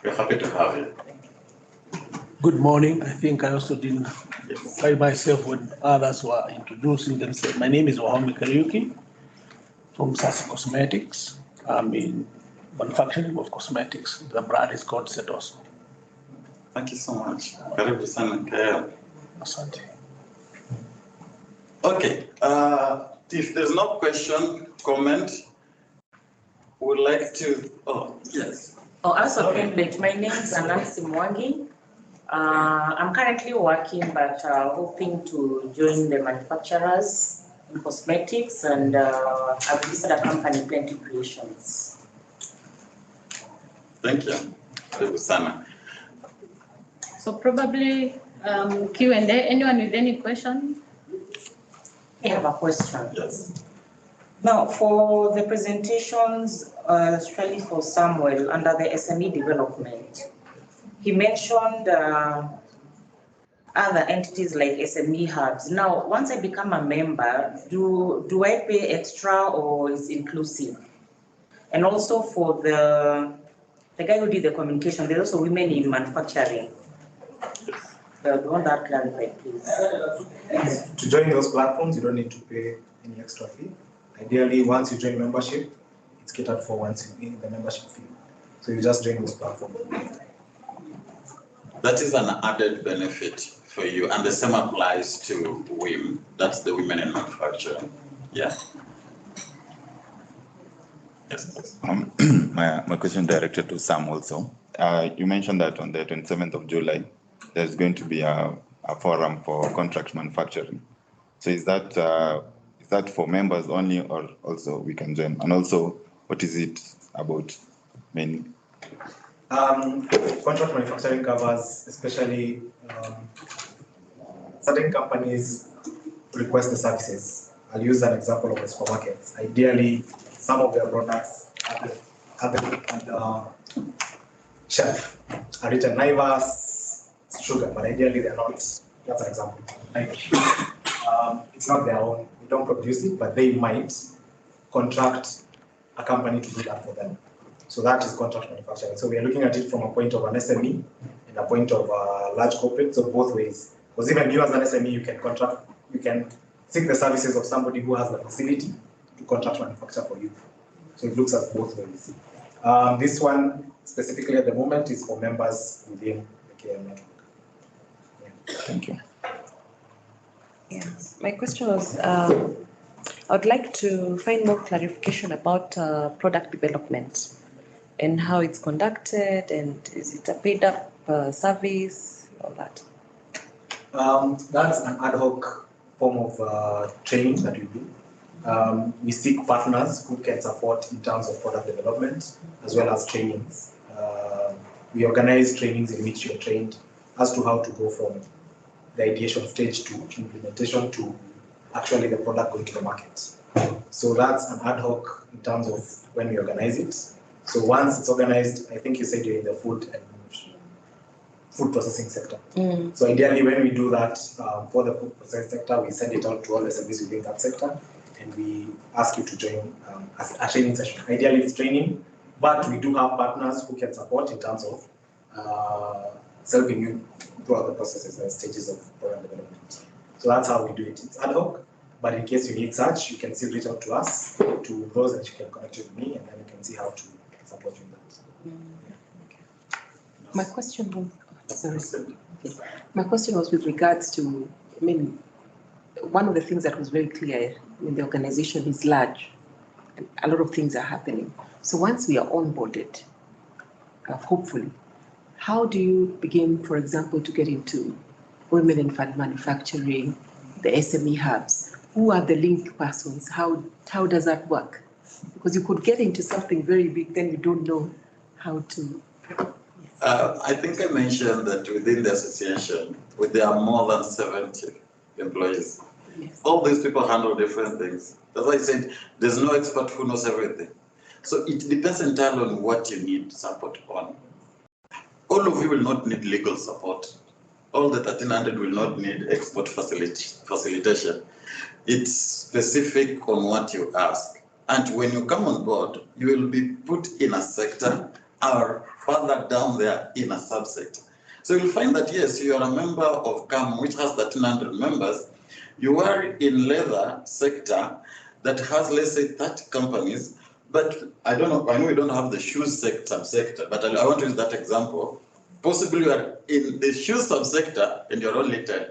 We're happy to have you. Good morning. I think I also didn't by myself when others were introducing themselves. My name is Wahome Kariuki from Sasa Cosmetics. I'm in manufacturing of cosmetics. The brand is called Setos. Thank you so much. Karibu sana Kaya. Asante. Okay, if there's no question, comment, would like to, oh, yes. Oh, also, my name is Nancy Mwangi. I'm currently working, but hoping to join the manufacturers in cosmetics, and I've listed a company, Plenty Creations. Thank you. Karibu sana. So probably Q&A. Anyone with any question? I have a question. Yes. Now, for the presentations, especially for Samuel, under the SME development, he mentioned other entities like SME hubs. Now, once I become a member, do I pay extra or is inclusive? And also for the guy who did the communication, there's also women in manufacturing. So I want that clarified, please. To join those platforms, you don't need to pay any extra fee. Ideally, once you join membership, it's catered for once you pay the membership fee. So you just join those platforms. That is an added benefit for you, and the same applies to women. That's the women in manufacturing. Yeah. Yes. My question directed to Sam also. You mentioned that on the 27th of July, there's going to be a forum for contract manufacturing. So is that for members only, or also we can join? And also, what is it about mainly? Contract manufacturing covers especially certain companies request the services. I'll use an example of the supermarkets. Ideally, some of their products at the shelf are written Naivas, sugar, but ideally they're not. That's an example. Like, it's not their own. We don't produce it, but they might contract a company to do that for them. So that is contract manufacturing. So we are looking at it from a point of an SME and a point of a large corporate, so both ways. Because even you as an SME, you can seek the services of somebody who has the facility to contract manufacture for you. So it looks at both ways. This one specifically at the moment is for members within the KM network. Yeah. Thank you. Yes, my question was, I would like to find more clarification about product development and how it's conducted, and is it a paid up service, all that? That's an ad hoc form of training that we do. We seek partners who can support in terms of product development as well as trainings. We organize trainings in which you're trained as to how to go from the ideation stage to implementation to actually the product going to the market. So that's an ad hoc in terms of when we organize it. So once it's organized, I think you said you're in the food processing sector. So ideally, when we do that for the food processing sector, we send it out to all the SMEs within that sector, and we ask you to join a training session. Ideally, it's training, but we do have partners who can support in terms of helping you throughout the processes and stages of program development. So that's how we do it. It's ad hoc, but in case you need such, you can still reach out to us, to Rose, and she can connect you with me, and then we can see how to support you in that. My question was, My question was with regards to, one of the things that was very clear when the organization is large, and a lot of things are happening. So once we are onboarded, hopefully, how do you begin, for example, to get into women in fund manufacturing, the SME hubs? Who are the link persons? How does that work? Because you could get into something very big, then you don't know how to. I think I mentioned that within the association, there are more than 70 employees. Yes. All these people handle different things. That's why I said there's no expert who knows everything. So it depends entirely on what you need support on. All of you will not need legal support. All the 1,300 will not need export facilitation. It's specific on what you ask. And when you come on board, you will be put in a sector or further down there in a subsector. So you'll find that, yes, you are a member of CAM, which has 1,300 members. You are in leather sector that has, let's say, 30 companies. But I don't know, I know we don't have the shoes subsector, but I want to use that example. Possibly you are in the shoes subsector and you're only 10.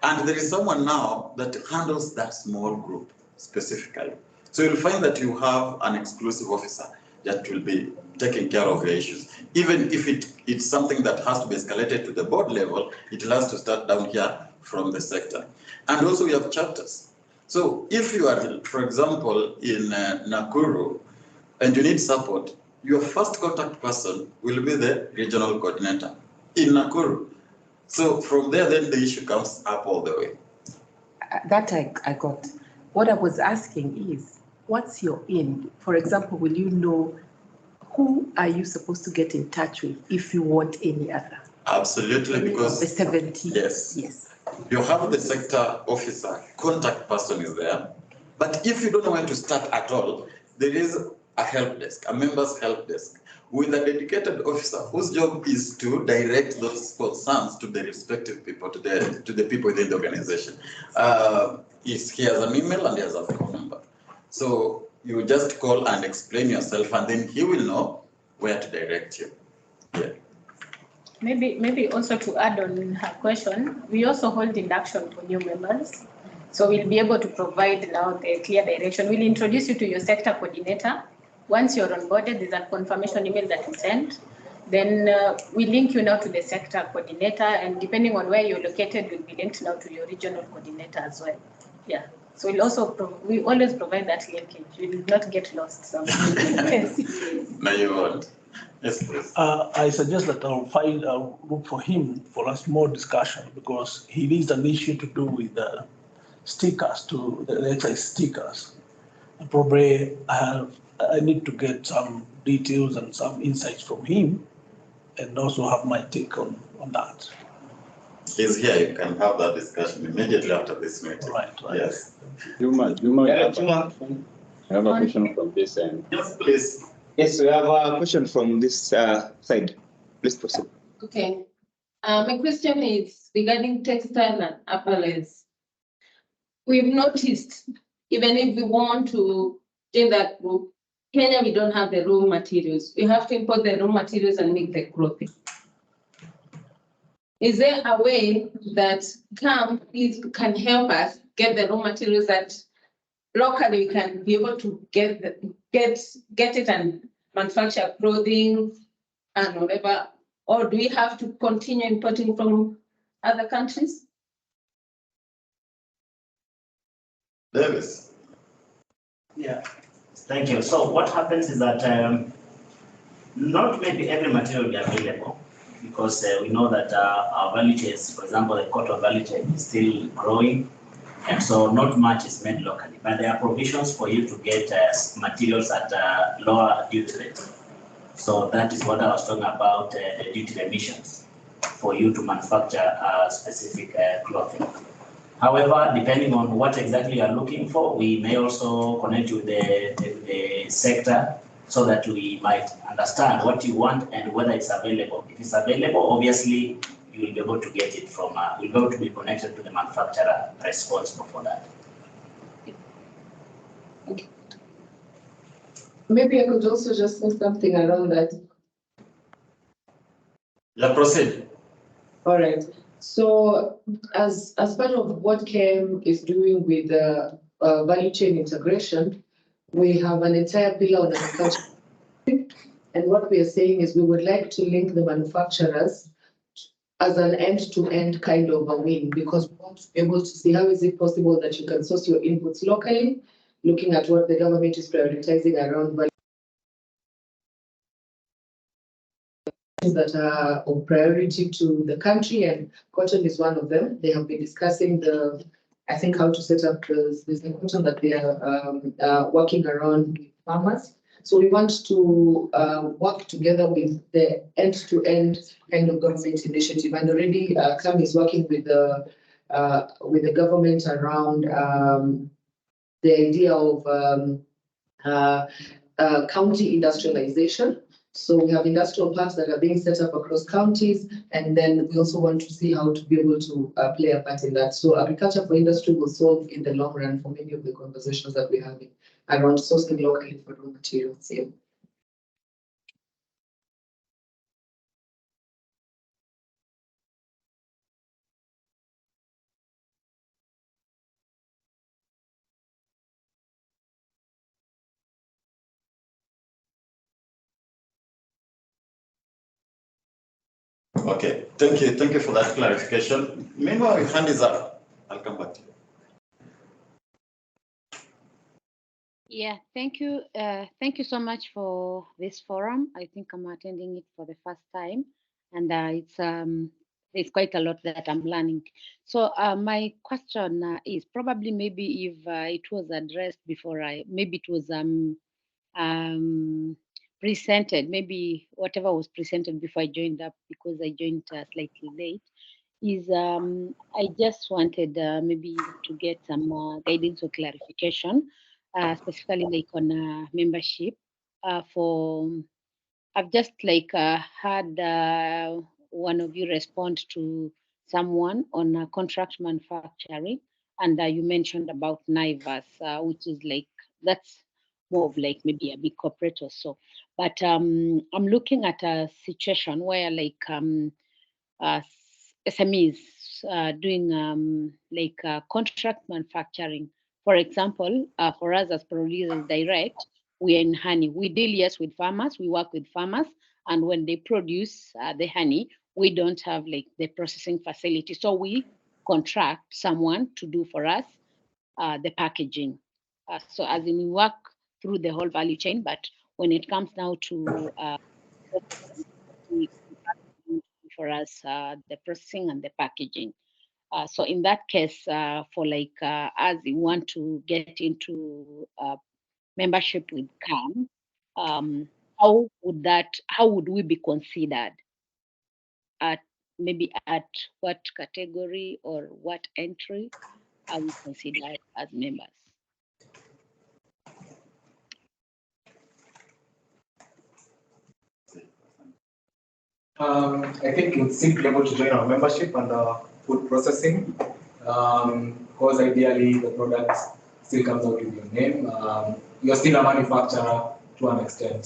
And there is someone now that handles that small group specifically. So you'll find that you have an exclusive officer that will be taking care of your issues. Even if it's something that has to be escalated to the board level, it has to start down here from the sector. And also we have chapters. So if you are, for example, in Nakuru and you need support, your first contact person will be the regional coordinator in Nakuru. So from there, then the issue comes up all the way. That I got. What I was asking is, what's your in? For example, will you know who are you supposed to get in touch with if you want any other? Absolutely, because the 70. Yes. Yes. You have the sector officer, contact person is there. But if you don't know where to start at all, there is a help desk, a member's help desk, with a dedicated officer whose job is to direct those concerns to the respective people, to the people within the organization. He has an email and he has a phone number. So you just call and explain yourself, and then he will know where to direct you. Yeah. Maybe also to add on her question, we also hold induction for new members. So we'll be able to provide now the clear direction. We'll introduce you to your sector coordinator. Once you're onboarded, there's a confirmation email that we send. Then we link you now to the sector coordinator, and depending on where you're located, you'll be linked now to your regional coordinator as well. Yeah. So we always provide that linkage. You will not get lost somewhere. Yes. No, you won't. Yes, please. I suggest that I'll find a room for him for a small discussion, because he needs an issue to do with the stickers, to the excise stickers. And probably I need to get some details and some insights from him, and also have my take on that. He's here, you can have that discussion immediately after this meeting. Right. Yes. I have a question from this end. Yes, please. Yes, we have a question from this side. Please proceed. Okay. My question is regarding textile and apparels. We've noticed, even if we want to join that group, Kenya, we don't have the raw materials. We have to import the raw materials and make the clothing. Is there a way that CAM can help us get the raw materials that locally we can be able to get it and manufacture clothing and whatever? Or do we have to continue importing from other countries? Davis. Yeah, thank you. So what happens is that not maybe every material will be available, because we know that our value chains, for example, the cotton value chain is still growing, and so not much is made locally. But there are provisions for you to get materials at lower duty rate. So that is what I was talking about, the duty emissions, for you to manufacture specific clothing. However, depending on what exactly you are looking for, we may also connect with the sector, so that we might understand what you want and whether it's available. If it's available, obviously you will be able to get it from, we'll be able to be connected to the manufacturer responsible for that. Okay. Maybe I could also just say something around that. Yeah, proceed. All right. So as part of what CAM is doing with the value chain integration, we have an entire pillar on agriculture. And what we are saying is we would like to link the manufacturers as an end-to-end kind of a win, because we want to be able to see how is it possible that you can source your inputs locally, looking at what the government is prioritizing around value that are of priority to the country, and cotton is one of them. They have been discussing I think how to set up there's a cotton that they are working around with farmers. So we want to work together with the end-to-end kind of government initiative. And already CAM is working with the government around the idea of county industrialization. So we have industrial parks that are being set up across counties, and then we also want to see how to be able to play a part in that. So agriculture for industry will solve in the long run for many of the conversations that we're having around sourcing locally for raw materials. Yeah. Okay, thank you for that clarification. Meanwhile, your hand is up. I'll come back to you. Yeah, thank you. Thank you so much for this forum. I think I'm attending it for the first time, and it's quite a lot that I'm learning. So my question is probably maybe if it was addressed before maybe it was presented, maybe whatever was presented before I joined up, because I joined slightly late, is I just wanted maybe to get some guidance or clarification, specifically like on membership for, I've just like had one of you respond to someone on contract manufacturing, and you mentioned about NIVAS, which is like, that's more of like maybe a big corporate or so. But I'm looking at a situation where like SMEs doing like contract manufacturing. For example, for us as producers direct, we are in honey. We deal, yes, with farmers. We work with farmers. And when they produce the honey, we don't have like the processing facility. So we contract someone to do for us the packaging. So as in we work through the whole value chain, but when it comes now to we for us the processing and the packaging. So in that case, for like as we want to get into membership with CAM, how would we be considered? At maybe at what category or what entry are we considered as members? I think it's simply able to join our membership under food processing, because ideally the product still comes out with your name. You're still a manufacturer to an extent.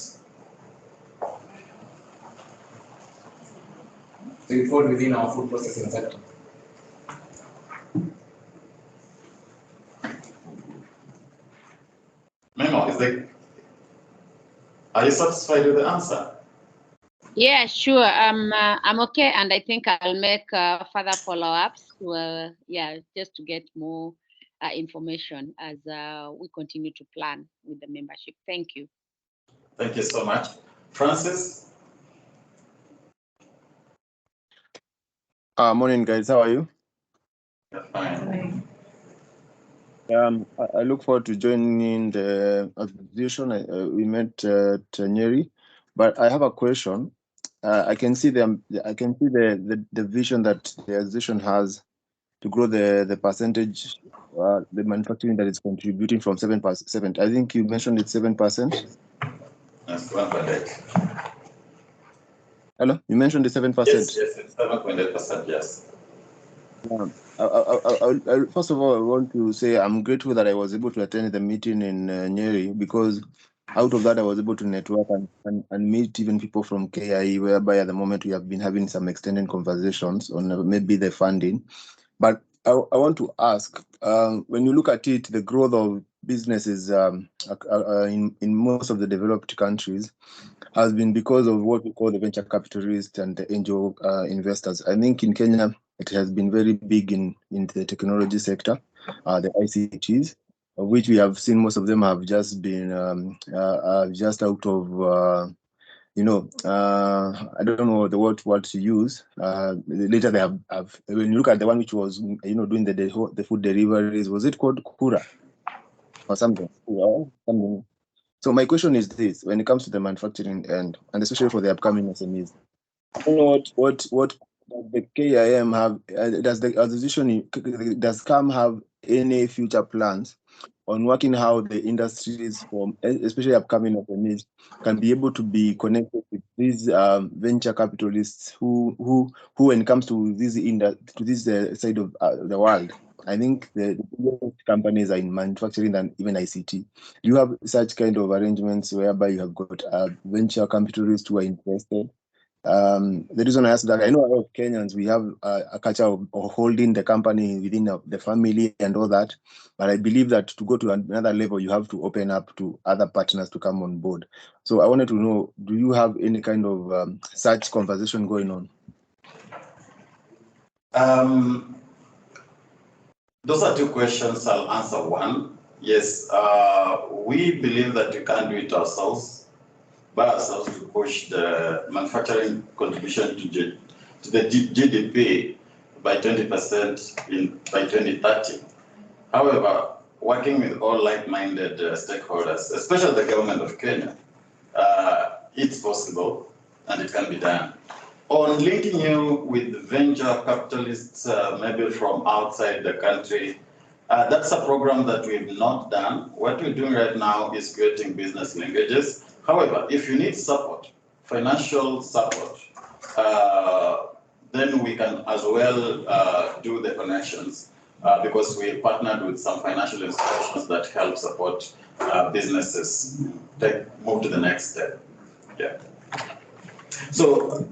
So you fall within our food processing sector. Memo, are you satisfied with the answer? Yeah, sure. I'm okay, and I think I'll make further follow-ups. Yeah, just to get more information as we continue to plan with the membership. Thank you. Thank you so much, Francis. Morning, guys. How are you? Fine. I look forward to joining the association. We met at Nyeri, but I have a question. I can see the vision that the association has to grow the percentage, the manufacturing that is contributing from 7%. I think you mentioned it's 7%. That's 7.8. Hello, you mentioned the 7%. Yes, it's 7.8%. Yes. I first of all, I want to say I'm grateful that I was able to attend the meeting in Nyeri, because out of that I was able to network and meet even people from KIE, whereby at the moment we have been having some extended conversations on maybe the funding. But I want to ask, when you look at it, the growth of businesses in most of the developed countries has been because of what we call the venture capitalists and the angel investors. I think in Kenya, it has been very big in the technology sector, the ICTs, of which we have seen most of them have just been just out of, I don't know the word to use. Later they have, when you look at the one which was, doing the food deliveries, was it called Kura or something? Something. So my question is this: when it comes to the manufacturing end, and especially for the upcoming SMEs, I don't know what does the KIM have? Does the association, does CAM have any future plans on working how the industries, from especially upcoming SMEs, can be able to be connected with these venture capitalists who, when it comes to this side of the world, I think the biggest companies are in manufacturing and even ICT. Do you have such kind of arrangements whereby you have got venture capitalists who are interested? The reason I ask that, I know a lot of Kenyans, we have a culture of holding the company within the family and all that, but I believe that to go to another level, you have to open up to other partners to come on board. So I wanted to know, do you have any kind of such conversation going on? Those are two questions. I'll answer one. Yes, we believe that we can't do it ourselves. By ourselves to push the manufacturing contribution to the GDP by 20% by 2030. However, working with all like-minded stakeholders, especially the government of Kenya, it's possible and it can be done. On linking you with venture capitalists, maybe from outside the country, that's a program that we've not done. What we're doing right now is creating business linkages. However, if you need support, financial support, then we can as well do the connections because we partnered with some financial institutions that help support businesses move to the next step. Yeah. So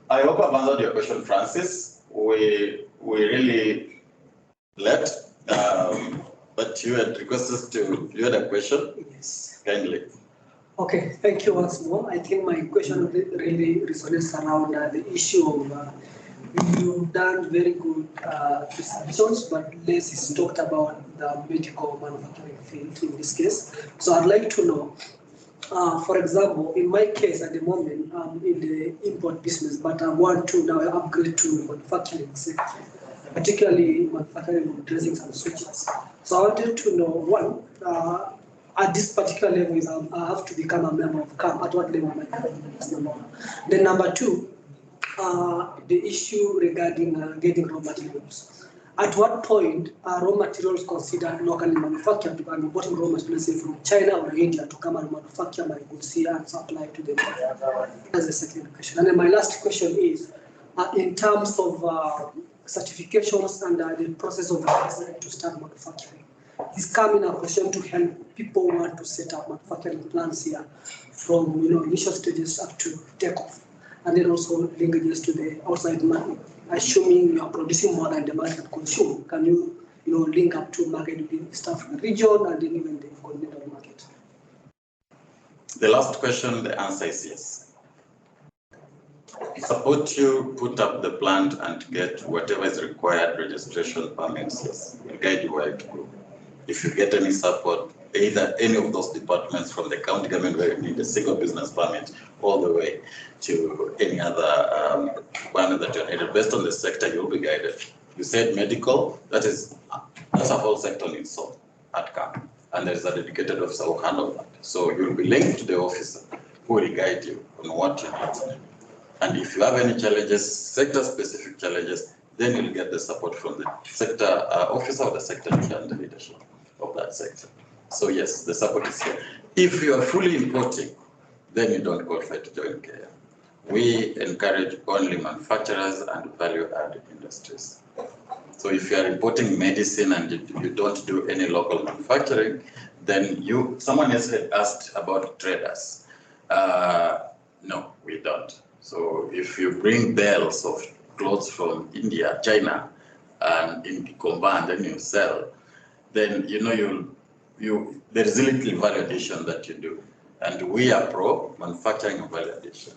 I hope I've answered your question, Francis. We really let, but you had requested you had a question? Yes. Kindly. Okay, thank you once more. I think my question really resonates around the issue of you've done very good presentations, but less is talked about the medical manufacturing field in this case. So I'd like to know, for example, in my case at the moment, I'm in the import business, but I want to now upgrade to manufacturing sector, particularly manufacturing of dressings and switches. So I wanted to know, one, at this particular level, I have to become a member of CAM. At what level am I becoming? That's number one. Then number two, the issue regarding getting raw materials. At what point are raw materials considered locally manufactured and importing raw materials, say from China or India, to come and manufacture my goods here and supply to them? That's the second question. And then my last question is, in terms of certifications and the process of to start manufacturing. Is coming a question to help people who want to set up manufacturing plants here from initial stages up to takeoff, and then also linkages to the outside market. Assuming you are producing more than the market consume, can you link up to market within East African region and then even the continental market? The last question, the answer is yes. Support you put up the plant and get whatever is required, registration, permits, yes. We'll guide you where to go. If you get any support, either any of those departments from the county government where you need a single business permit, all the way to any other requirement that you're needed, based on the sector, you'll be guided. You said medical, that's a whole sector in itself at CAM, and there's a dedicated officer who handle that. So you'll be linked to the officer who will guide you on what you need. And if you have any challenges, sector-specific challenges, then you'll get the support from the sector officer or the sector chair and the leadership of that sector. So yes, the support is here. If you are fully importing, then you don't qualify to join KIM. We encourage only manufacturers and value-added industries. So if you are importing medicine and you don't do any local manufacturing, then someone else had asked about traders. No, we don't. So if you bring bales of clothes from India, China, and in combined, then you sell, then there is little value addition that you do. And we are pro manufacturing and value addition.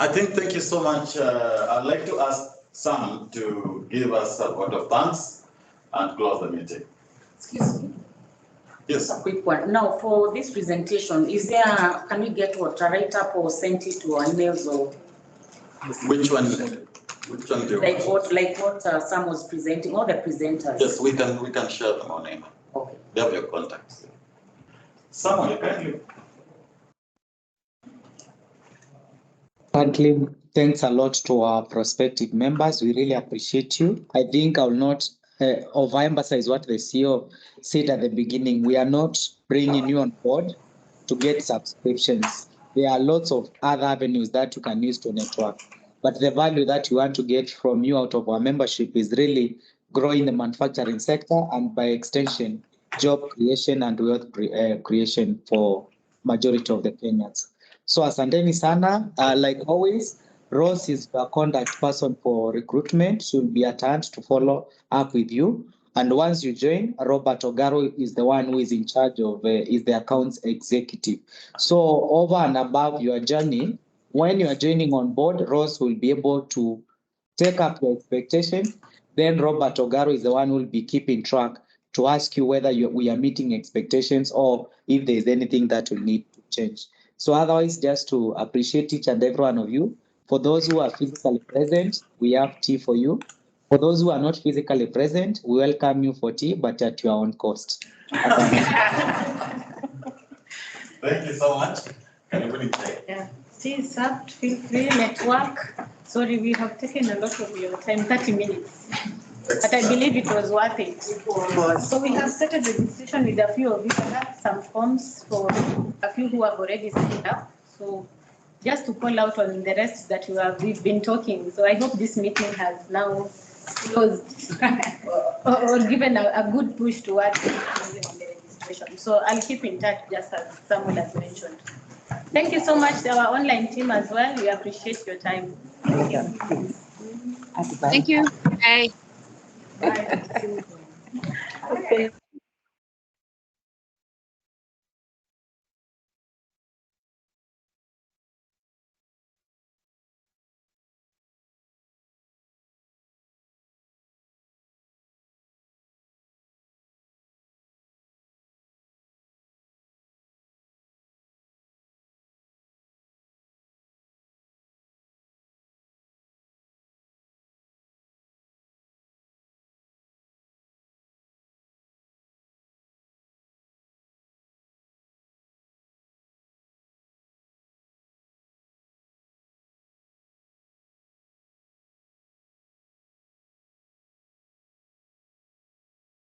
Thank you so much. I'd like to ask Sam to give us a vote of thanks and close the meeting. Excuse me. Yes. Just a quick one. Now, for this presentation, can we get a write-up or send it to our emails or? Which one do you want? Like what Sam was presenting, all the presenters. Yes, we can share them on email. Okay. They have your contacts. Samuel, kindly. Frankly, thanks a lot to our prospective members. We really appreciate you. I think I will not overemphasize what the CEO said at the beginning. We are not bringing you on board to get subscriptions. There are lots of other avenues that you can use to network. But the value that you want to get from you out of our membership is really growing the manufacturing sector and by extension, job creation and wealth creation for majority of the Kenyans. So asanteni sana. Like always, Rose is the contact person for recruitment. She'll be at hand to follow up with you. And once you join, Robert Ogaro is the one who is in charge of, is the accounts executive. So over and above your journey, when you are joining on board, Rose will be able to take up your expectation. Then Robert Ogaro is the one who will be keeping track to ask you whether we are meeting expectations or if there is anything that will need to change. So otherwise, just to appreciate each and every one of you. For those who are physically present, we have tea for you. For those who are not physically present, we welcome you for tea, but at your own cost. Thank you so much. Yeah, tea is served. Feel free, network. Sorry, we have taken a lot of your time, 30 minutes. But I believe it was worth it. So we have started registration with a few of you. I have some forms for a few who have already signed up. So just to call out on the rest that we've been talking. So I hope this meeting has now closed or given a good push towards closing on the registration. So I'll keep in touch just as Samuel has mentioned. Thank you so much to our online team as well. We appreciate your time. Thank you. Thank you. Bye. Bye. Okay.